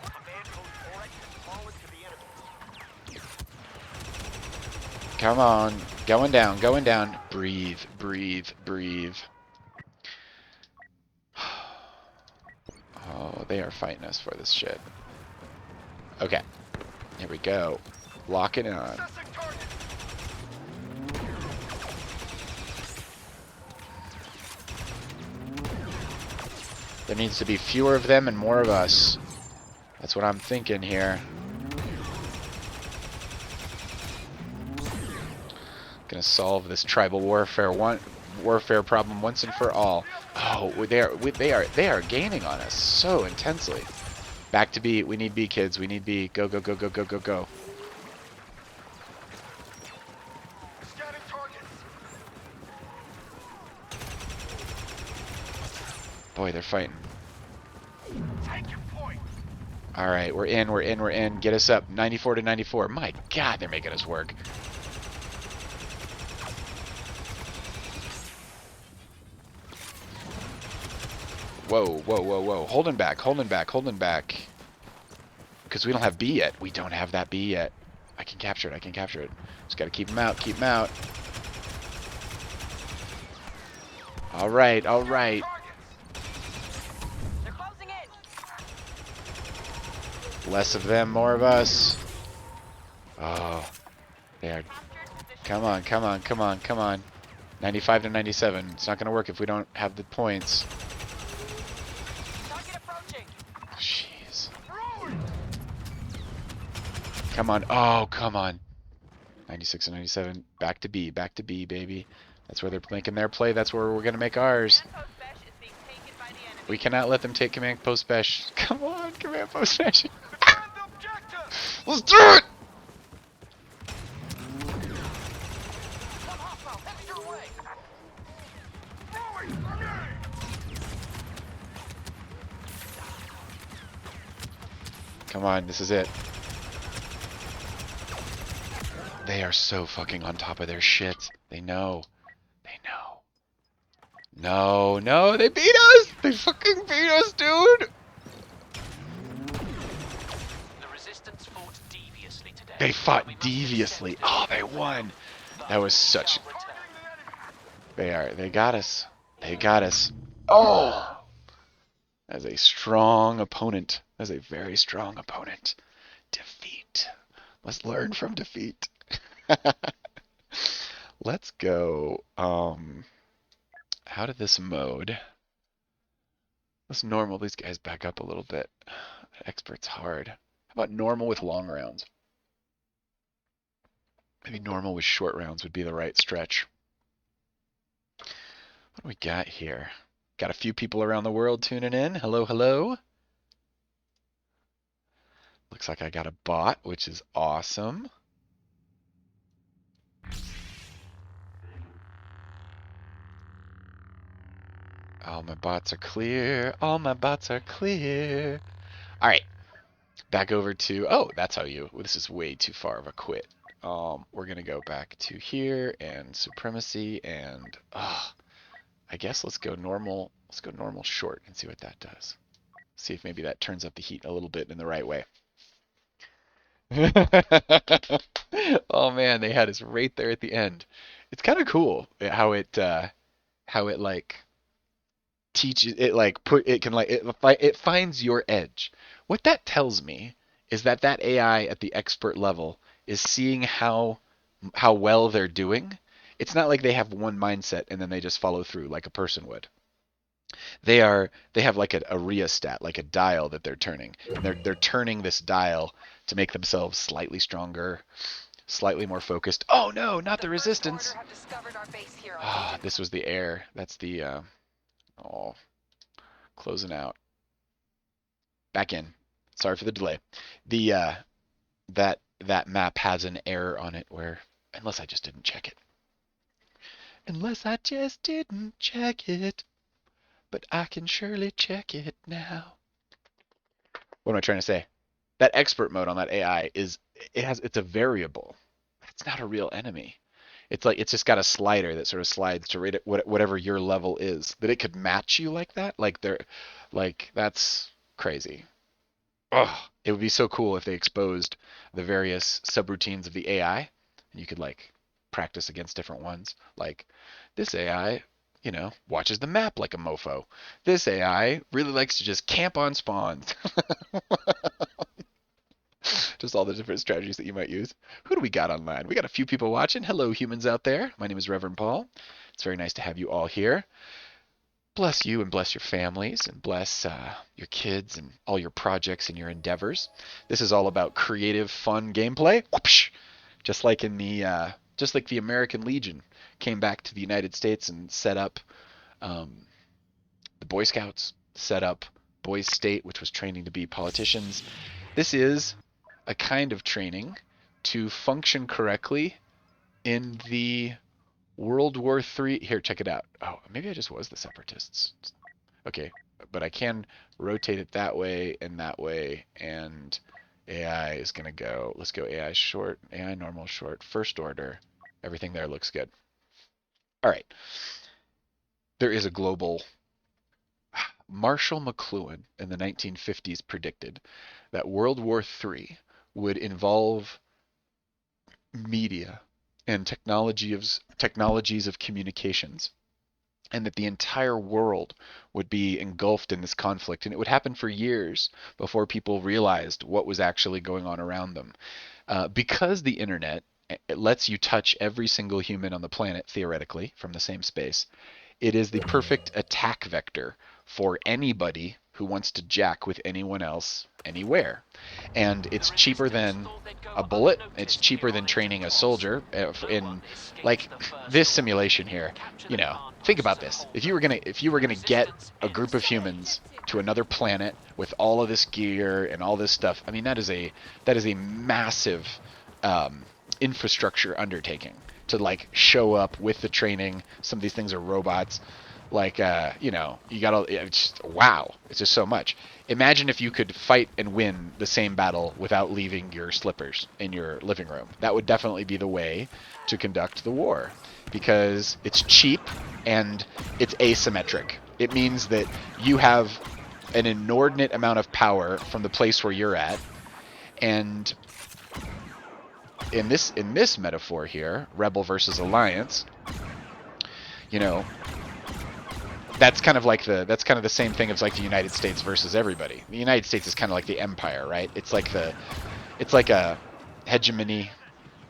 Command post Oryx has fallen to the enemy. Come on. Going down, going down. Breathe, breathe, breathe. Oh, they are fighting us for this shit. Okay. Here we go. Lock it on. Assessing target. There needs to be fewer of them and more of us. That's what I'm thinking here. Gonna solve this tribal warfare problem once and for all. Oh, they are gaining on us so intensely. Back to B. We need B, kids. We need B. Go, go, go, go, go, go, go. Scanning target. Boy, they're fighting. Take your point. All right, we're in, we're in, we're in. Get us up. 94 to 94. My God, they're making us work. Whoa, whoa, whoa, whoa. Holding back, holding back, holding back. Because we don't have B yet. We don't have that B yet. I can capture it, I can capture it. Just got to keep them out, keep them out. All right, all right. They're closing in. Less of them, more of us. Oh, they are. Come on, come on, come on, come on. 95 to 97. It's not going to work if we don't have the points. Target approaching. Jeez. Come on. Oh, come on. 96 and 97. Back to B, baby. That's where they're making their play. That's where we're going to make ours. Command post Besh is being taken by the enemy. We cannot let them take command post Besh. Come on, command post Besh. Defend the objective. Let's do it! Some hostile heading your way. Throwing grenade. Come on, this is it. They are so fucking on top of their shit. They know. They know. No, no, they beat us! They fucking beat us, dude! The resistance fought deviously today. They fought We must deviously. accept Oh, it. they won. But That was we such... shall return. They got us. They got us. Oh! As a strong opponent. As a very strong opponent. Defeat. Let's learn from defeat. Let's go. Out of this mode. Let's normal these guys back up a little bit. Expert's hard. How about normal with long rounds? Maybe normal with short rounds would be the right stretch. What do we got here? Got a few people around the world tuning in. Hello, hello. Looks like I got a bot, which is awesome. All my bots are clear. All my bots are clear. All right. Back over to... Oh, that's how you... This is way too far of a quit. We're going to go back to here and supremacy and... I guess let's go normal. Let's go normal short and see what that does. See if maybe that turns up the heat a little bit in the right way. Oh man, they had us right there at the end. It's kind of cool how it like teaches it like put it can like it finds your edge. What that tells me is that that AI at the expert level is seeing how well they're doing. It's not like they have one mindset and then they just follow through like a person would. They have like a rheostat, like a dial that they're turning. And they're turning this dial to make themselves slightly stronger, slightly more focused. Oh no, not the resistance. Have discovered our base here. Ah, this was the air. That's the closing out. Back in. Sorry for the delay. The that map has an error on it where unless I just didn't check it. Unless I just didn't check it. but I can surely check it now. What am I trying to say? That expert mode on that AI it's a variable. It's not a real enemy. It's like it's just got a slider that sort of slides to rate it whatever your level is. That it could match you like that, like that's crazy. Oh, it would be so cool if they exposed the various subroutines of the AI, and you could like practice against different ones. Like this AI, watches the map like a mofo. This AI really likes to just camp on spawns. Just all the different strategies that you might use. Who do we got online? We got a few people watching. Hello, humans out there. My name is Reverend Paul. It's very nice to have you all here. Bless you and bless your families and bless your kids and all your projects and your endeavors. This is all about creative, fun gameplay. Whoopsh! Just like the American Legion came back to the United States and set up the Boy Scouts, set up Boys State, which was training to be politicians. This is a kind of training to function correctly in the World War III. Here, check it out. Oh, maybe I just was the Separatists. Okay, but I can rotate it that way, and AI is going to go. Let's go AI short, AI normal short, first order. Everything there looks good. All right. There is a global. Marshall McLuhan in the 1950s predicted that World War III would involve media and technologies of communications, and that the entire world would be engulfed in this conflict, and it would happen for years before people realized what was actually going on around them. Because the internet, it lets you touch every single human on the planet, theoretically, from the same space, it is the perfect attack vector for anybody who wants to jack with anyone else anywhere. And it's cheaper than a bullet. It's cheaper than training a soldier in like this simulation here. Think about this. If you were gonna get a group of humans to another planet with all of this gear and all this stuff, I mean that is a massive infrastructure undertaking to like show up with the training. Some of these things are robots. Like, you gotta, wow, it's just so much. Imagine if you could fight and win the same battle without leaving your slippers in your living room. That would definitely be the way to conduct the war, because it's cheap and it's asymmetric. It means that you have an inordinate amount of power from the place where you're at, and in this metaphor here, Rebel versus Alliance, that's kind of the same thing as like the United States versus everybody. The United States is kind of like the empire, right? It's like a hegemony,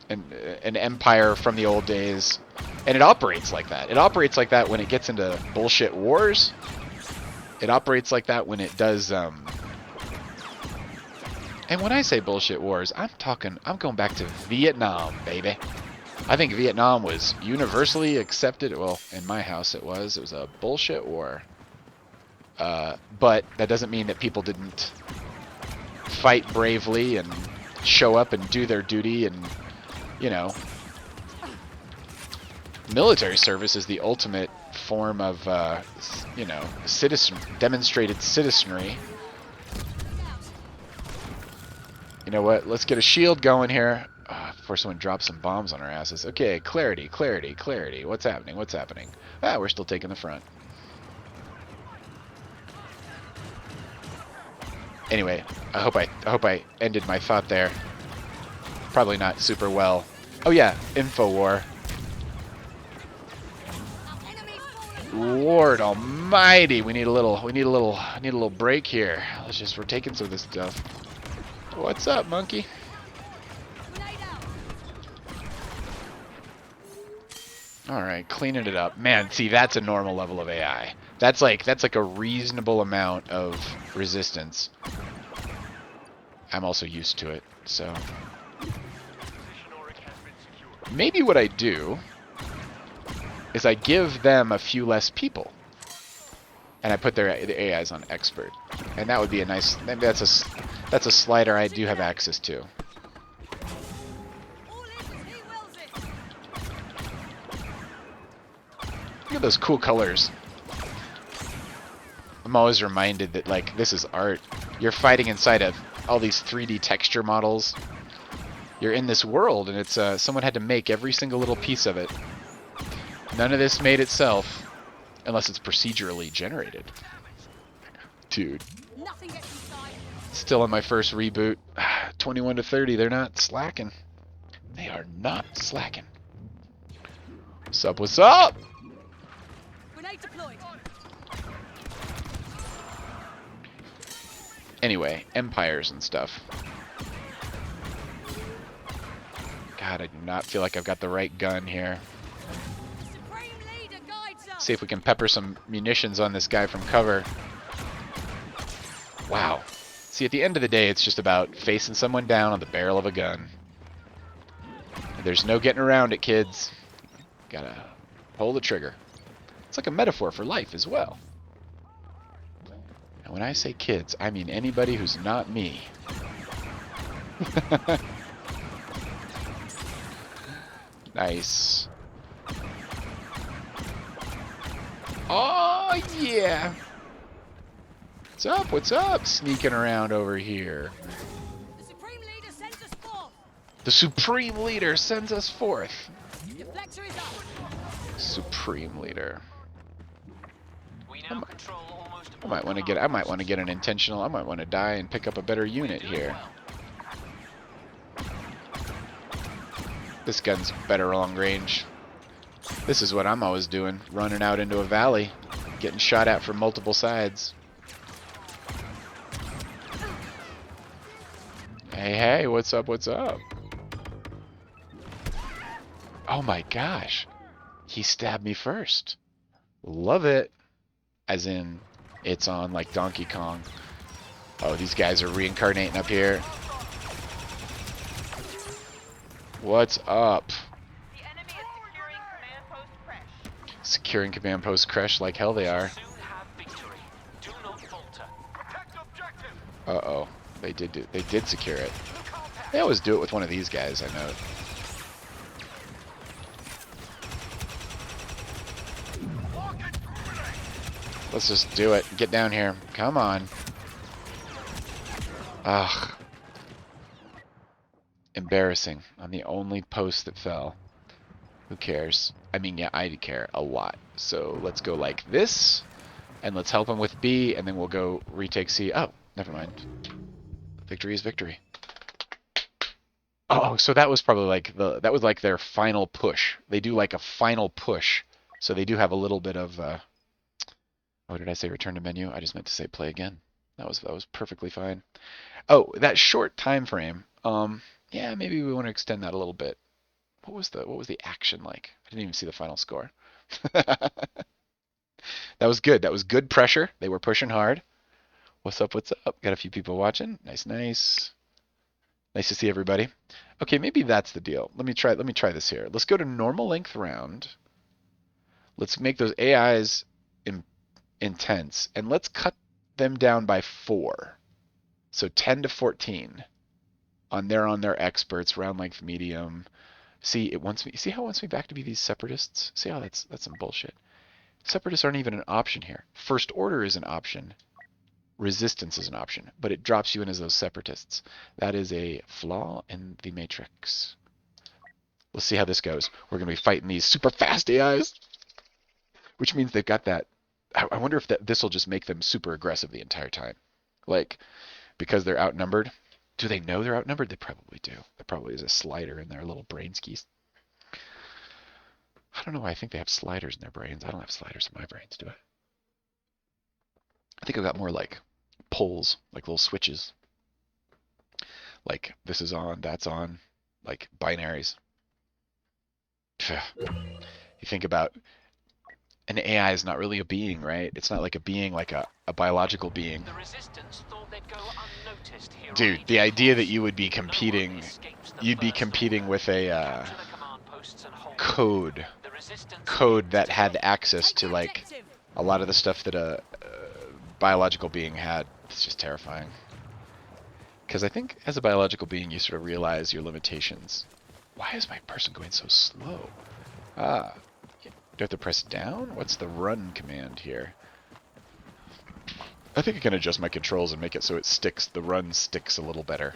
an empire from the old days, and it operates like that. It operates like that when it gets into bullshit wars. It operates like that when it does. And when I say bullshit wars, I'm going back to Vietnam, baby. I think Vietnam was universally accepted. Well, in my house it was. It was a bullshit war. But that doesn't mean that people didn't fight bravely and show up and do their duty. And, military service is the ultimate form of, demonstrated citizenry. You know what? Let's get a shield going here. Before someone drops some bombs on our asses. Okay, clarity. What's happening? We're still taking the front. Anyway, I hope I ended my thought there. Probably not super well. Oh yeah, InfoWar. Lord Almighty, we need a little break here. We're taking some of this stuff. What's up, monkey? Alright, cleaning it up. Man, see, that's a normal level of AI. That's like a reasonable amount of resistance. I'm also used to it, so. Maybe what I do is I give them a few less people. And I put the AIs on expert. And that would be a nice, maybe that's a slider I do have access to. Look at those cool colors. I'm always reminded that, like, this is art. You're fighting inside of all these 3D texture models. You're in this world, and it's someone had to make every single little piece of it. None of this made itself, unless it's procedurally generated. Dude. Nothing gets inside. Still on my first reboot. 21 to 30, they're not slacking. They are not slacking. What's up, what's up? Grenade deployed. Anyway, empires and stuff. God, I do not feel like I've got the right gun here. Supreme leader guides us. See if we can pepper some munitions on this guy from cover. Wow. See, at the end of the day, it's just about facing someone down on the barrel of a gun. There's no getting around it, kids. Gotta pull the trigger. It's like a metaphor for life as well. And when I say kids, I mean anybody who's not me. Nice. Oh, yeah. What's up? What's up? Sneaking around over here. The Supreme leader sends us forth. The Supreme Leader sends us forth. Deflector is up. Supreme Leader. We now control almost I might want to get. I might want to get an intentional. I might want to die and pick up a better unit here. This gun's better long range. This is what I'm always doing, running out into a valley, getting shot at from multiple sides. Hey, hey, what's up, what's up? Oh my gosh. He stabbed me first. Love it. As in, it's on like Donkey Kong. Oh, these guys are reincarnating up here. What's up? The enemy is securing command post Crash. Securing command post Crash like hell they are. soon have victory. Do not falter. Protect objective. Uh-oh. They did secure it. They always do it with one of these guys, I know. Let's just do it. Get down here. Come on. Ugh. Embarrassing. I'm the only post that fell. Who cares? I mean, yeah, I care a lot. So let's go like this, and let's help them with B, and then we'll go retake C. Oh, never mind. Victory is victory. Oh, so that was probably like that was like their final push. They do like a final push, so they do have a little bit of. Oh, did I say return to menu? I just meant to say play again. That was perfectly fine. Oh, that short time frame. Yeah, maybe we want to extend that a little bit. What was the action like? I didn't even see the final score. That was good. That was good pressure. They were pushing hard. What's up? What's up? Got a few people watching. Nice, nice. Nice to see everybody. Okay, maybe that's the deal. Let me try this here. Let's go to normal length round. Let's make those AIs intense, and let's cut them down by 4. So 10 to 14 on their experts, round length medium. See, see how it wants me back to be these separatists? See how that's some bullshit. Separatists aren't even an option here. First order is an option. Resistance is an option, but it drops you in as those separatists. That is a flaw in the matrix. Let's see how this goes. We're going to be fighting these super fast AIs, which means they've got that. I wonder if this will just make them super aggressive the entire time. Like, because they're outnumbered. Do they know they're outnumbered? They probably do. There probably is a slider in their little brain skis. I don't know why I think they have sliders in their brains. I don't have sliders in my brains, do I? I think I've got more like pulls, like little switches. Like this is on, that's on, like binaries. You think about an AI is not really a being, right? It's not like a being, like a biological being. The resistance thought they'd go unnoticed here. Dude, the idea that you would be competing, you'd be competing with a code that had access to like a lot of the stuff that a biological being had. It's just terrifying. Because I think as a biological being, you sort of realize your limitations. Why is my person going so slow? Do I have to press down? What's the run command here? I think I can adjust my controls and make it so it sticks, the run sticks a little better.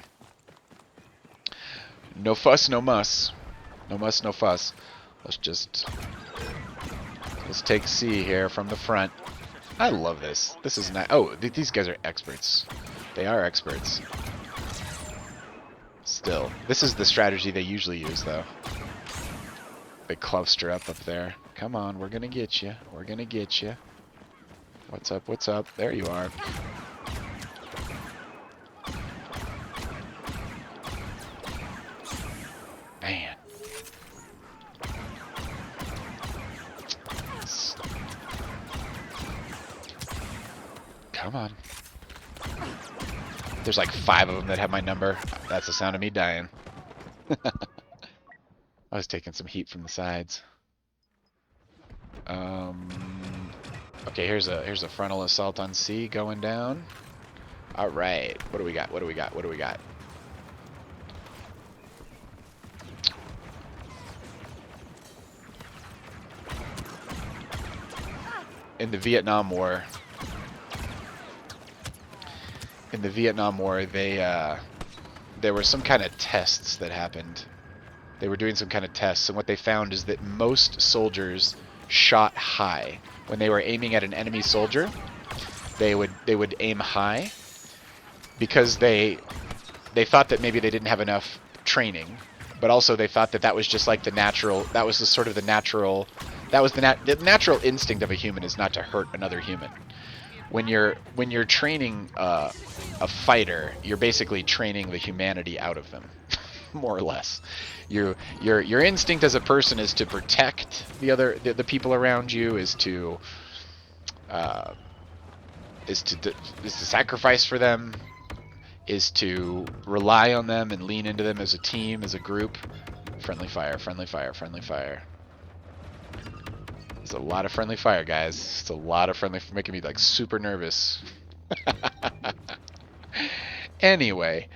No fuss, no muss. No muss, no fuss. Let's take C here from the front. I love this. This is not. Oh, these guys are experts. They are experts. Still, this is the strategy they usually use, though. They cluster up there. Come on, we're gonna get you. We're gonna get you. What's up? What's up? There you are. Man. Come on. There's like 5 of them that have my number. That's the sound of me dying. I was taking some heat from the sides. Okay, here's a frontal assault on C going down. All right, what do we got? What do we got? What do we got? In the Vietnam War, there were some kind of tests that happened. They were doing some kind of tests, and what they found is that most soldiers shot high. When they were aiming at an enemy soldier, they would aim high because they thought that maybe they didn't have enough training, but also they thought that that was just like the natural. That was the sort of the natural. That was the natural instinct of a human is not to hurt another human. When you're training a fighter, you're basically training the humanity out of them, more or less. Your instinct as a person is to protect the people around you, is to sacrifice for them, is to rely on them and lean into them as a team, as a group. Friendly fire, friendly fire, friendly fire. There's a lot of friendly fire, guys. It's a lot of friendly, making me like super nervous. Anyway,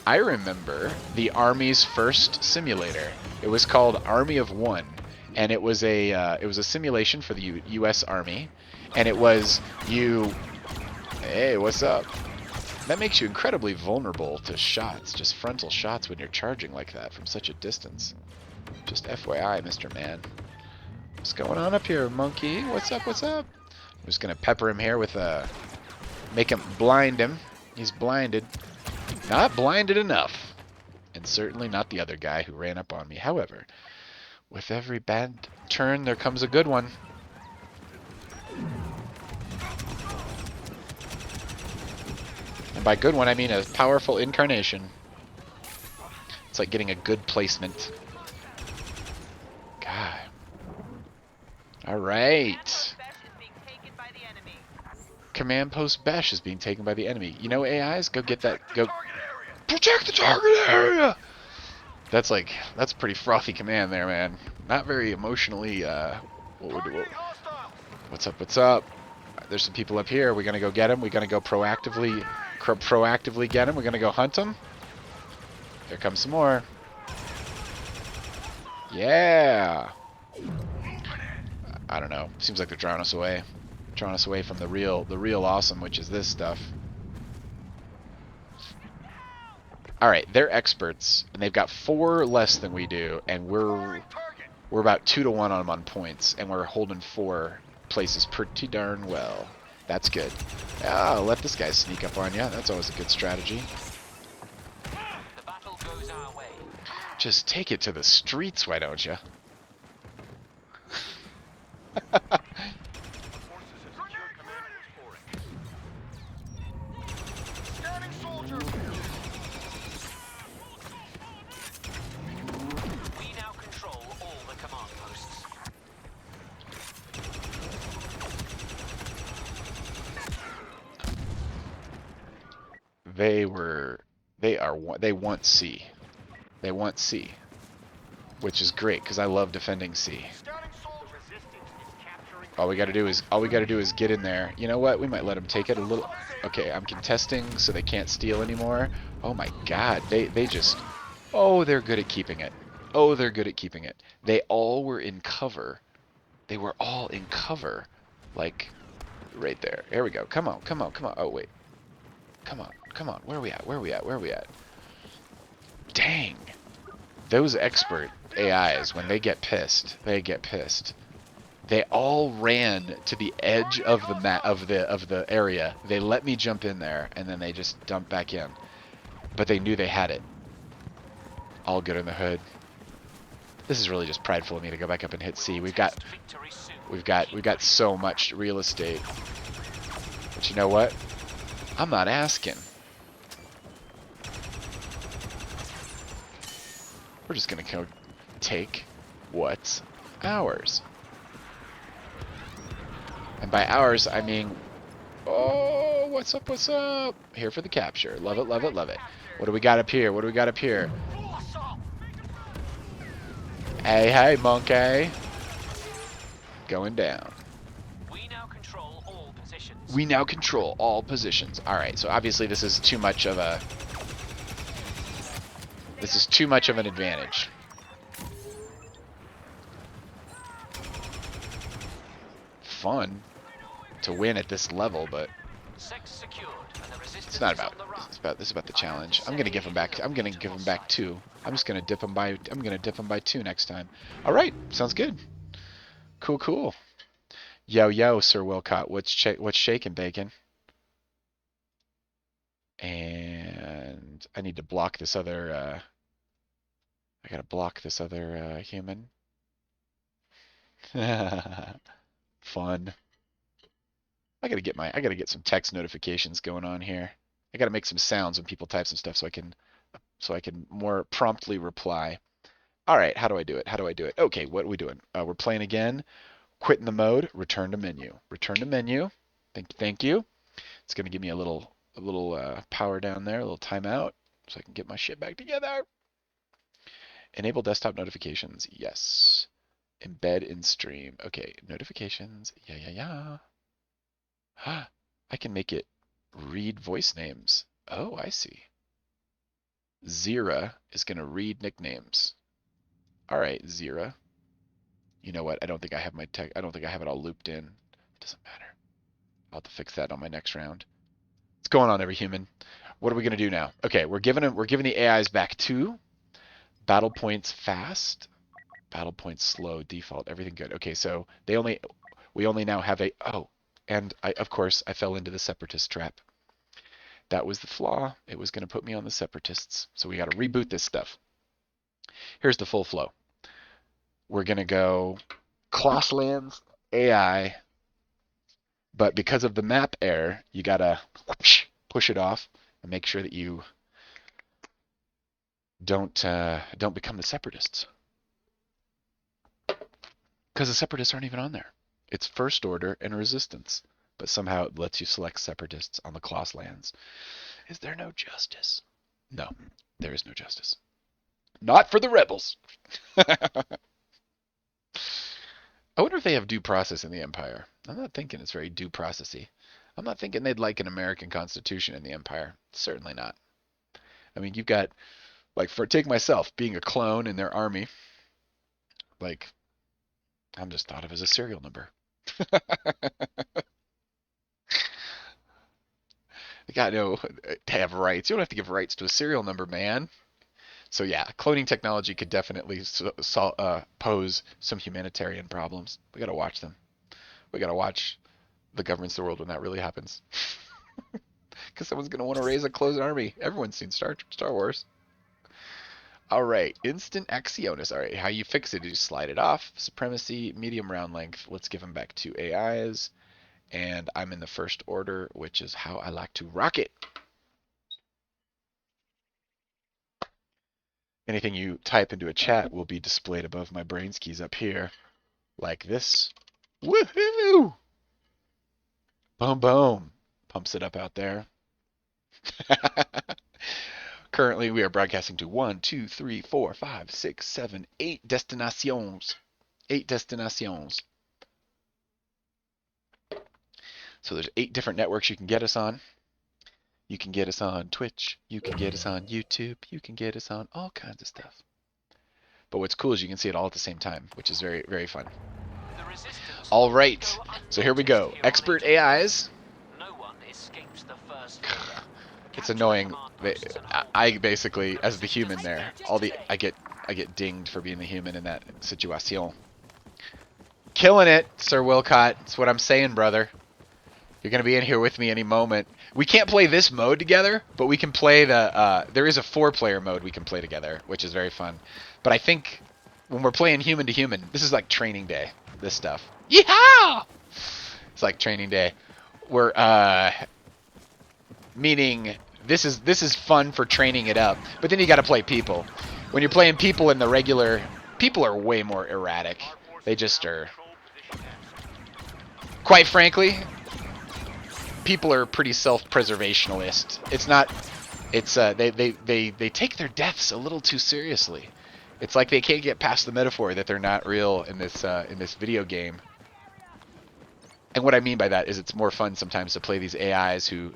I remember the Army's first simulator. It was called Army of One, and it was a simulation for the U.S. Army, and it was you. Hey, what's up? That makes you incredibly vulnerable to shots, just frontal shots when you're charging like that from such a distance. Just FYI, Mr. Man. What's going on up here, monkey? What's up? What's up? I'm just gonna pepper him here with make him blind him. He's blinded. Not blinded enough. And certainly not the other guy who ran up on me. However, with every bad turn, there comes a good one. And by good one, I mean a powerful incarnation. It's like getting a good placement. God. All right. Command Post Besh is being taken by the enemy. You know, AIs, go get that. Go protect the target area. That's pretty frothy command there, man. Not very emotionally. What's up? What's up? There's some people up here. We're gonna go get them. We're gonna go proactively get them. We're gonna go hunt them. Here comes some more. Yeah. I don't know. Seems like they're drawing us away. Drawing us away from the real awesome, which is this stuff. Alright, they're experts, and they've got 4 less than we do, and we're about 2 to 1 on them on points, and we're holding 4 places pretty darn well. That's good. Ah, let this guy sneak up on you. That's always a good strategy. The battle goes our way. Just take it to the streets, why don't you? We now control all the command posts. They want C. They want C. Which is great, because I love defending C. All we gotta do is get in there. You know what? We might let them take it a little. Okay, I'm contesting so they can't steal anymore. Oh my god, they just. Oh, they're good at keeping it. Oh, they're good at keeping it. They all were in cover. They were all in cover. Like right there. Here we go. Come on, come on, come on. Oh, wait. Come on, come on. Where are we at? Where are we at? Where are we at? Dang. Those expert AIs, when they get pissed, they get pissed. They all ran to the edge of the of the area. They let me jump in there, and then they just dumped back in. But they knew they had it. All good in the hood. This is really just prideful of me to go back up and hit C. We've got so much real estate. But you know what? I'm not asking. We're just gonna go take what's ours. And by ours, I mean, oh, what's up, what's up? Here for the capture. Love it, love it, love it. What do we got up here? What do we got up here? Hey, hey, monkey. Going down. We now control all positions. We now control all positions. Alright, so obviously this is too much of a... This is too much of an advantage. Fun to win at this level, but Six secured, and the resistance it's not is about on the run. this is about the challenge. I'm gonna give him back. I'm gonna give him back 2. I'm just gonna dip him by. I'm gonna dip him by 2 next time. All right, sounds good. Cool, cool. Yo, yo, Sir Wilcott, what's shaking, bacon? And I need to block this other. I gotta block this other human. Fun. I gotta get some text notifications going on here. I gotta make some sounds when people type some stuff so I can more promptly reply. All right, how do I do it? How do I do it? Okay, what are we doing? We're playing again. Quit in the mode. Return to menu. Return to menu. Thank you. It's gonna give me a little power down there, a little timeout, so I can get my shit back together. Enable desktop notifications. Yes. Embed in stream. Okay, notifications. Yeah. I can make it read voice names. Oh, I see. Zira is going to read nicknames. All right, Zira. You know what? I don't think I have I don't think I have it all looped in. It doesn't matter. I'll have to fix that on my next round. What's going on, every human? What are we going to do now? Okay, we're giving the AIs back 2. Battle points fast. Battle points slow. Default. Everything good. Okay, so we only now have a... Oh, and of course, I fell into the separatist trap. That was the flaw. It was going to put me on the separatists. So we got to reboot this stuff. Here's the full flow. We're going to go Klosslands AI, but because of the map error, you got to push it off and make sure that you don't become the separatists. Because the separatists aren't even on there. It's First Order and Resistance, but somehow it lets you select separatists on the Klosslands. Is there no justice? No, there is no justice. Not for the rebels. I wonder if they have due process in the Empire. I'm not thinking it's very due processy. I'm not thinking they'd like an American Constitution in the Empire. Certainly not. I mean, you've got, like, take myself, being a clone in their army. Like, I'm just thought of as a serial number. You got to have rights. You don't have to give rights to a serial number, man. So yeah, cloning technology could definitely pose some humanitarian problems. We gotta watch them. We gotta watch the governments of the world when that really happens. Because someone's gonna want to raise a closed army. Everyone's seen Star Wars. All right, instant Accionis. All right, how you fix it is you slide it off. Supremacy, medium round length. Let's give them back 2 AIs. And I'm in the First Order, which is how I like to rock it. Anything you type into a chat will be displayed above my brains keys up here, like this. Woohoo! Boom, boom. Pumps it up out there. Currently, we are broadcasting to 1, 2, 3, 4, 5, 6, 7, 8 destinations. 8 destinations. So there's 8 different networks you can get us on. You can get us on Twitch. You can get us on YouTube. You can get us on all kinds of stuff. But what's cool is you can see it all at the same time, which is very, very fun. resistance All will right, go so here we go. undetected Expert immediately. AIs. No one escapes the first order. It's Capture the annoying. command They, posts and I hold I them. basically, The as the resistance human there, will all the today. I get dinged for being the human in that situation. Killing it, Sir Wilcott. That's what I'm saying, brother. You're gonna be in here with me any moment. We can't play this mode together, but we can play the. There is a 4-player mode we can play together, which is very fun. But I think when we're playing human to human, this is like training day. This stuff. Yeehaw! It's like training day. We're meaning this is fun for training it up. But then you got to play people. When you're playing people in the regular, people are way more erratic. Our forces They just now are. control position X. Quite frankly, people are pretty self-preservationalist. It's not. It's they take their deaths a little too seriously. It's like they can't get past the metaphor that they're not real in this video game. And what I mean by that is it's more fun sometimes to play these AIs who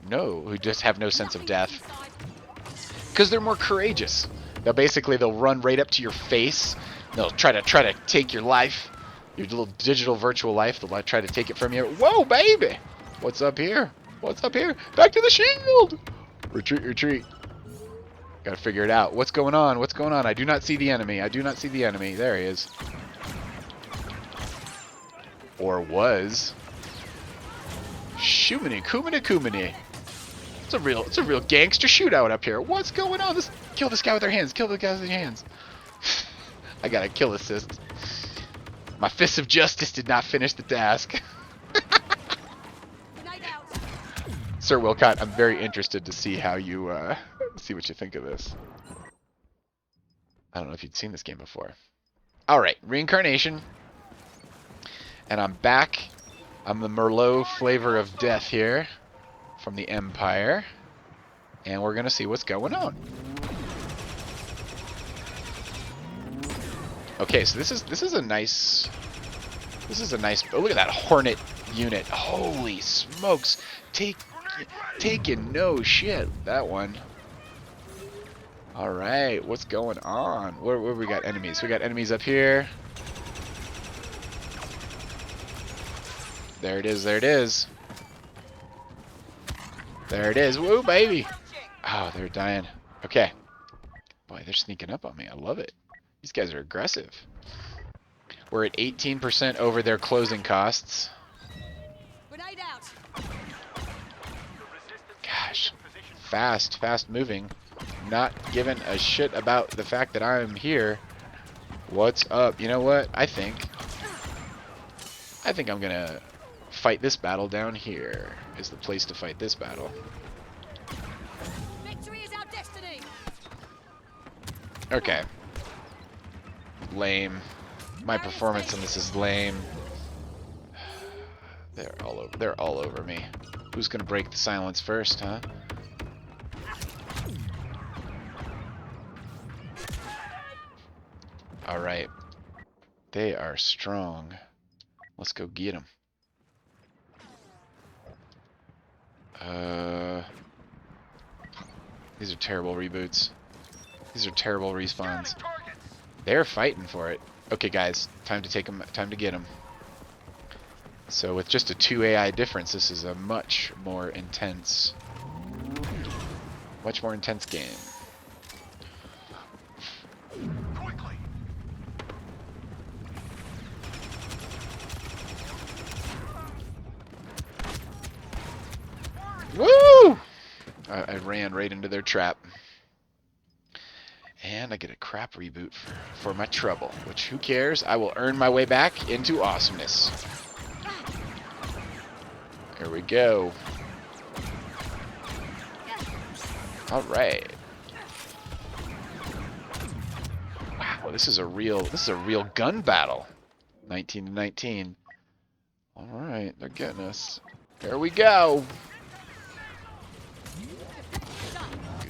just have no sense of death, because they're more courageous. They'll run right up to your face. They'll try to take your life, your little digital virtual life. They'll try to take it from you. Whoa, baby! What's up here? What's up here? Back to the shield! Retreat, retreat. Gotta figure it out. What's going on? What's going on? I do not see the enemy. I do not see the enemy. There he is. Or was. Shumini, kumini, kumini. It's a real gangster shootout up here. What's going on? Kill this guy with their hands. Kill the guy with their hands. I got a kill assist. My fists of justice did not finish the task. Sir Wilcott, I'm very interested to see how you see what you think of this. I don't know if you'd seen this game before. All right, reincarnation, and I'm back. I'm the Merlot flavor of death here from the Empire, and we're gonna see what's going on. Okay, so this is a nice. Oh, look at that Hornet unit. Holy smokes! Taking no shit. That one. All right, what's going on? Where we got enemies? We got enemies up here. There it is. There it is. There it is. Woo, baby. Oh, they're dying. Okay. Boy, they're sneaking up on me. I love it. These guys are aggressive. We're at 18% over their closing costs. Gosh. Fast moving. Not giving a shit about the fact that I'm here. What's up? You know what? I think I'm gonna fight this battle down here. Is the place to fight this battle. Victory is our destiny. Okay. Lame. My performance in this is lame. They're all over me. Who's gonna break the silence first, huh? All right. They are strong. Let's go get them. These are terrible reboots. These are terrible respawns. They're fighting for it. Okay, guys, time to take them. Time to get them. So with just a 2 AI difference, this is a much more intense game. Quickly. Woo! I ran right into their trap. And I get a crap reboot for my trouble, which who cares? I will earn my way back into awesomeness. Here we go. All right. Wow, this is a real gun battle. 19 to 19. All right, they're getting us. Here we go.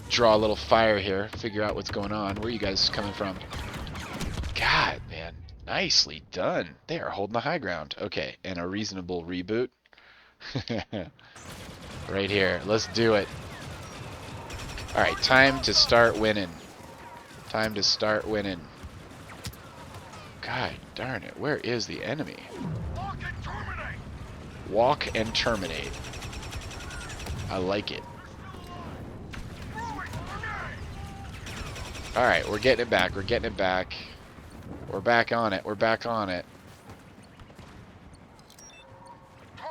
Draw a little fire here, figure out what's going on. Where are you guys coming from? God, man, nicely done. They are holding the high ground. Okay, and a reasonable reboot. Right here, let's do it. All right, time to start winning. Time to start winning. God darn it, where is the enemy? Walk and terminate. I like it. Alright, we're getting it back. We're getting it back. We're back on it. We're back on it.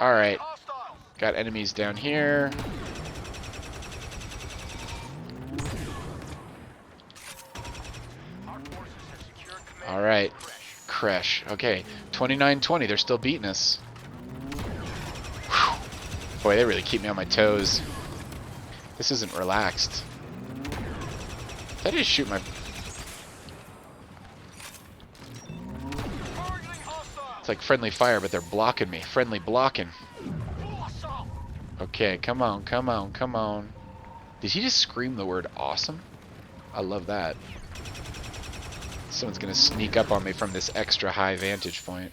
Alright. Got enemies down here. Alright. Crash. Okay. 29-20. They're still beating us. Whew. Boy, they really keep me on my toes. This isn't relaxed. Did I just shoot my... It's like friendly fire, but they're blocking me. Friendly blocking. Okay, come on, come on, come on. Did he just scream the word awesome? I love that. Someone's gonna sneak up on me from this extra high vantage point.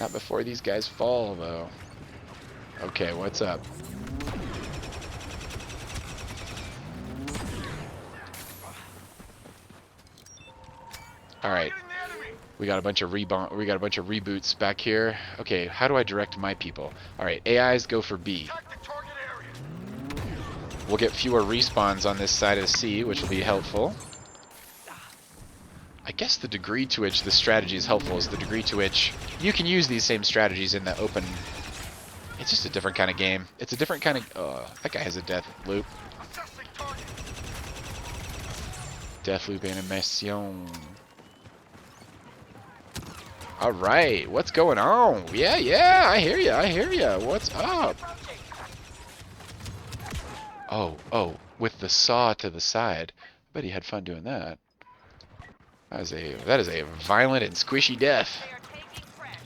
Not before these guys fall, though. Okay, what's up? Alright. We got a bunch of reboots back here. Okay, how do I direct my people? Alright, AIs go for B. We'll get fewer respawns on this side of C, which will be helpful. I guess the degree to which this strategy is helpful is the degree to which you can use these same strategies in the open. It's just a different kind of game. It's a different kind of... Oh, that guy has a death loop. Death loop animation. Alright, what's going on? Yeah, I hear ya. What's up? Oh, with the saw to the side. I bet he had fun doing that. That is a violent and squishy death. They are taking fresh.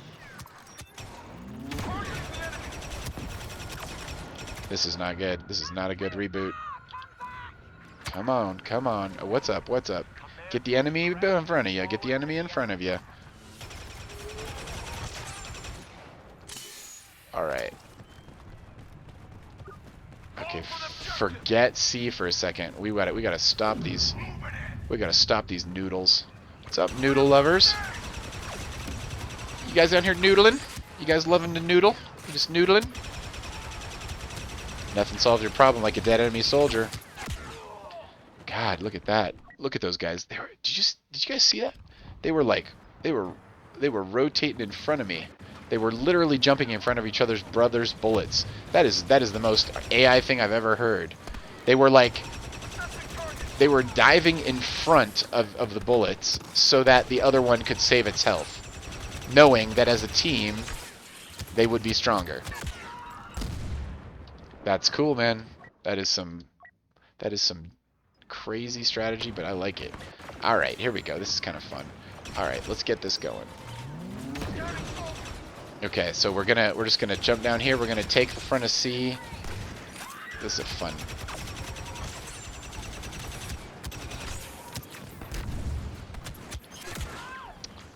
This is not good. This is not a good reboot. Come on, come on. What's up? What's up? Get the enemy in front of you. Get the enemy in front of you. Alright. Okay, forget C for a second. We gotta stop these. We gotta stop these noodles. What's up, noodle lovers? You guys down here noodling? You guys loving to noodle? You just noodling? Nothing solves your problem like a dead enemy soldier. God, look at that. Look at those guys. Did you guys see that? They were rotating in front of me. They were literally jumping in front of each other's brothers' bullets. That is the most AI thing I've ever heard. They were diving in front of the bullets so that the other one could save its health, knowing that as a team they would be stronger. That's cool, man. That is some crazy strategy, but I like it. All right, here we go. This is kind of fun. All right, let's get this going. Okay, so we're just gonna jump down here. We're gonna take the front of C. This is fun.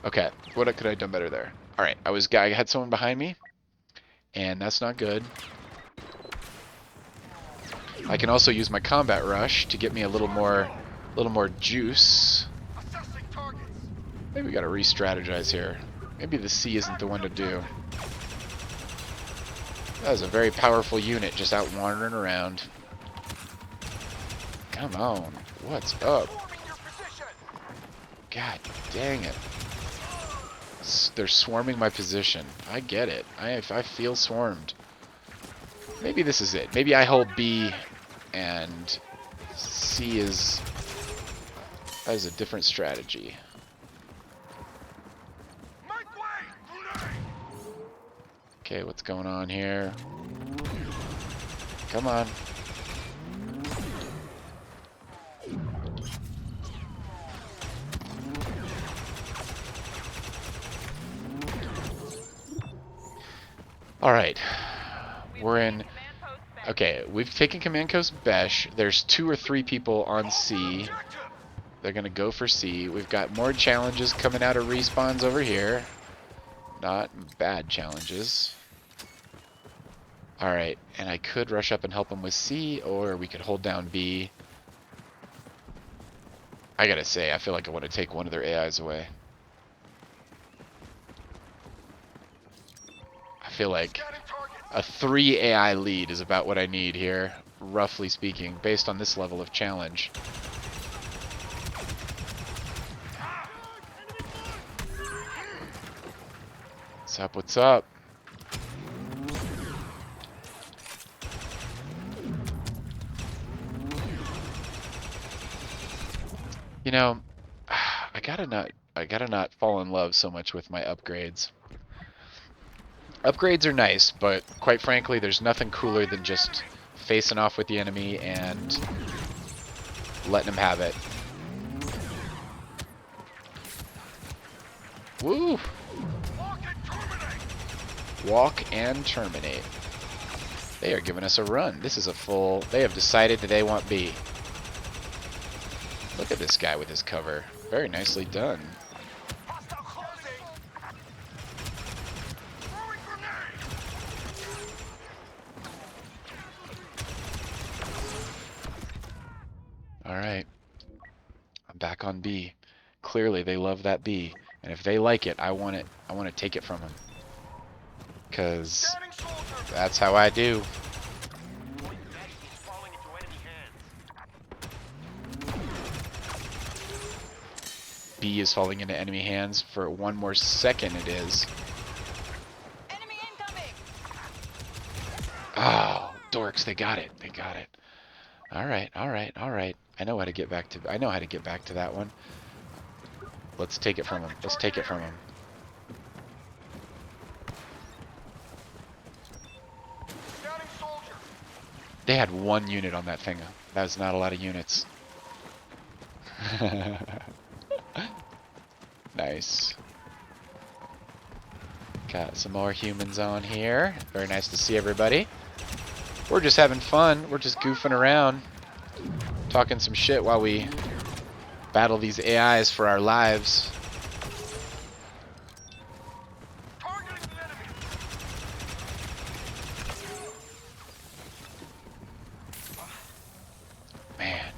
Okay, what could I have done better there? All right, I had someone behind me, and that's not good. I can also use my combat rush to get me a little more juice. Maybe we gotta re-strategize here. Maybe the C isn't the one to do. That was a very powerful unit just out wandering around. Come on, what's up? God dang it. They're swarming my position. I get it. I feel swarmed. Maybe this is it. Maybe I hold B and C is... That is a different strategy. Okay, what's going on here? Come on. Alright. We're in... Okay, we've taken Command Coast Besh. There's 2 or 3 people on C. They're gonna go for C. We've got more challenges coming out of respawns over here. Not bad challenges. Alright, and I could rush up and help them with C, or we could hold down B. I gotta say, I feel like I want to take one of their AIs away. feel like a 3 AI lead is about what I need here, roughly speaking, based on this level of challenge. What's up, what's up? You know, I gotta not fall in love so much with my upgrades. Upgrades are nice, but quite frankly, there's nothing cooler than just facing off with the enemy and letting him have it. Woo! Walk and terminate. They are giving us a run. This is a full... They have decided that they want B. Look at this guy with his cover. Very nicely done. Alright. I'm back on B. Clearly they love that B. And if they like it, I want it. I want to take it from them. Because that's how I do. B is falling into enemy hands. For 1 more second it is. Enemy incoming! Oh, dorks, they got it. They got it. Alright, alright, alright. I know how to get back to that one. Let's take it from him. Let's take it from him. They had 1 unit on that thing. That was not a lot of units. Nice. Got some more humans on here. Very nice to see everybody. We're just having fun. We're just goofing around. Talking some shit while we battle these AIs for our lives. Man.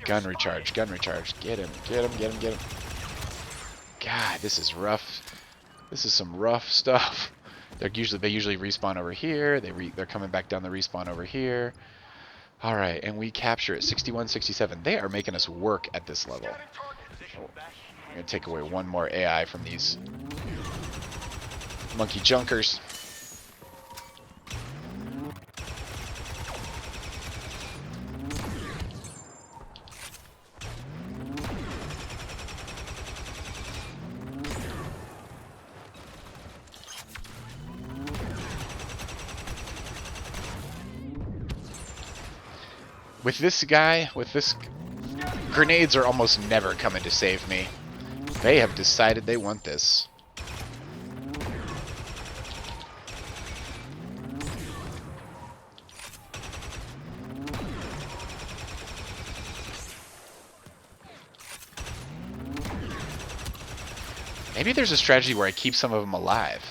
Gun recharge, gun recharge. Get him, get him, get him, get him. God, this is rough. This is some rough stuff. They usually respawn over here. They're coming back down the respawn over here. All right, and we capture it 61-67. They are making us work at this level. Oh, I'm gonna take away 1 more AI from these monkey junkers. With this guy, grenades are almost never coming to save me. They have decided they want this. Maybe there's a strategy where I keep some of them alive.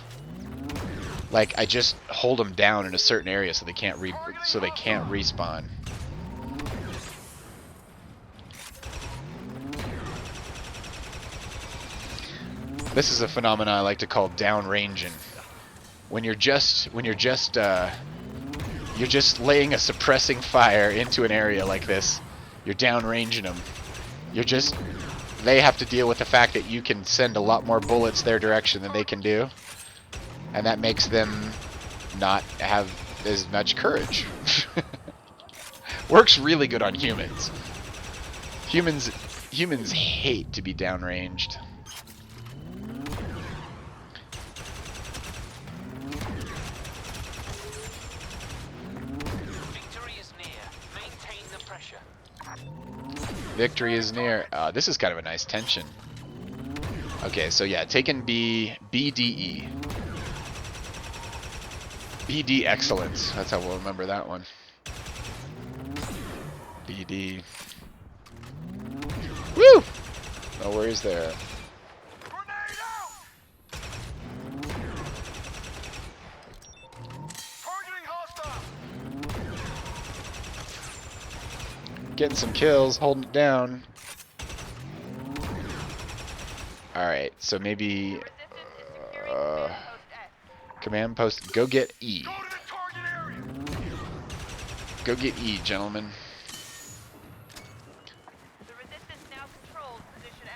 Like I just hold them down in a certain area so they can't respawn. This is a phenomenon I like to call downranging. When you're just laying a suppressing fire into an area like this, you're downranging them. They have to deal with the fact that you can send a lot more bullets their direction than they can do, and that makes them not have as much courage. Works really good on humans. Humans hate to be downranged. Victory is near. This is kind of a nice tension. Okay, so yeah, taking BDE. BD excellence. That's how we'll remember that one. BD. Woo! No worries there. Getting some kills, holding it down. Alright, so maybe... Command post. Go get E. Go to the target area. Go get E, gentlemen. The resistance now controls position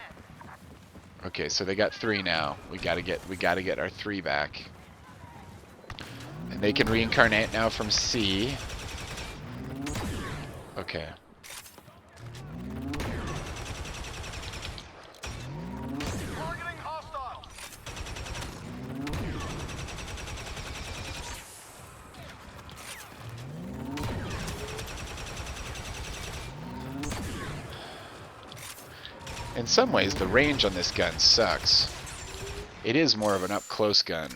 S. Okay, so they got 3 now. We gotta get our 3 back. And they can reincarnate now from C. Okay. Targeting hostile. In some ways, the range on this gun sucks. It is more of an up-close gun.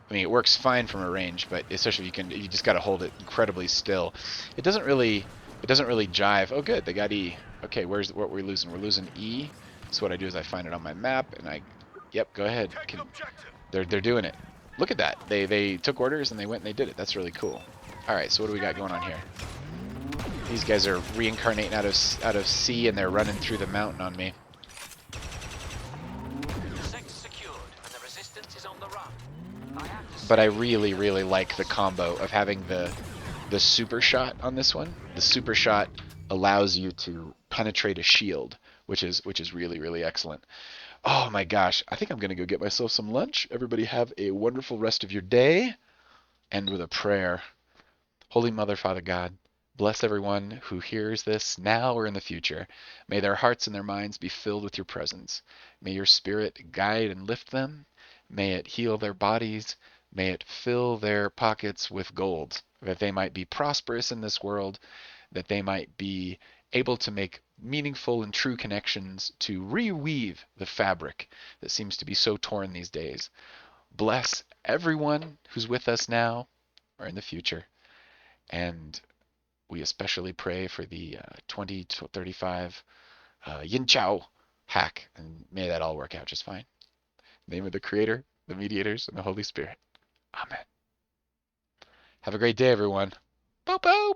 I mean, it works fine from a range, but especially you just got to hold it incredibly still. It doesn't really jive. Oh, good, they got E. Okay, what we're losing? We're losing E. So what I do is I find it on my map, and yep, go ahead. Take objective. They're doing it. Look at that. They took orders and they went and they did it. That's really cool. All right, so what do we got going on here? These guys are reincarnating out of C, and they're running through the mountain on me. Sector secured, and the resistance is on the run. I have to But I really, really like the combo of having the super shot on this one. The super shot allows you to penetrate a shield, which is really, really excellent. Oh my gosh, I think I'm gonna go get myself some lunch. Everybody have a wonderful rest of your day. End with a prayer. Holy Mother, Father God, bless everyone who hears this now or in the future. May their hearts and their minds be filled with your presence. May your spirit guide and lift them. May it heal their bodies. May it fill their pockets with gold, that they might be prosperous in this world, that they might be able to make meaningful and true connections to reweave the fabric that seems to be so torn these days. Bless everyone who's with us now or in the future. And we especially pray for the 2035 Yin Chao hack, and may that all work out just fine. In the name of the Creator, the Mediators, and the Holy Spirit. Amen. Have a great day, everyone. Boop, boop.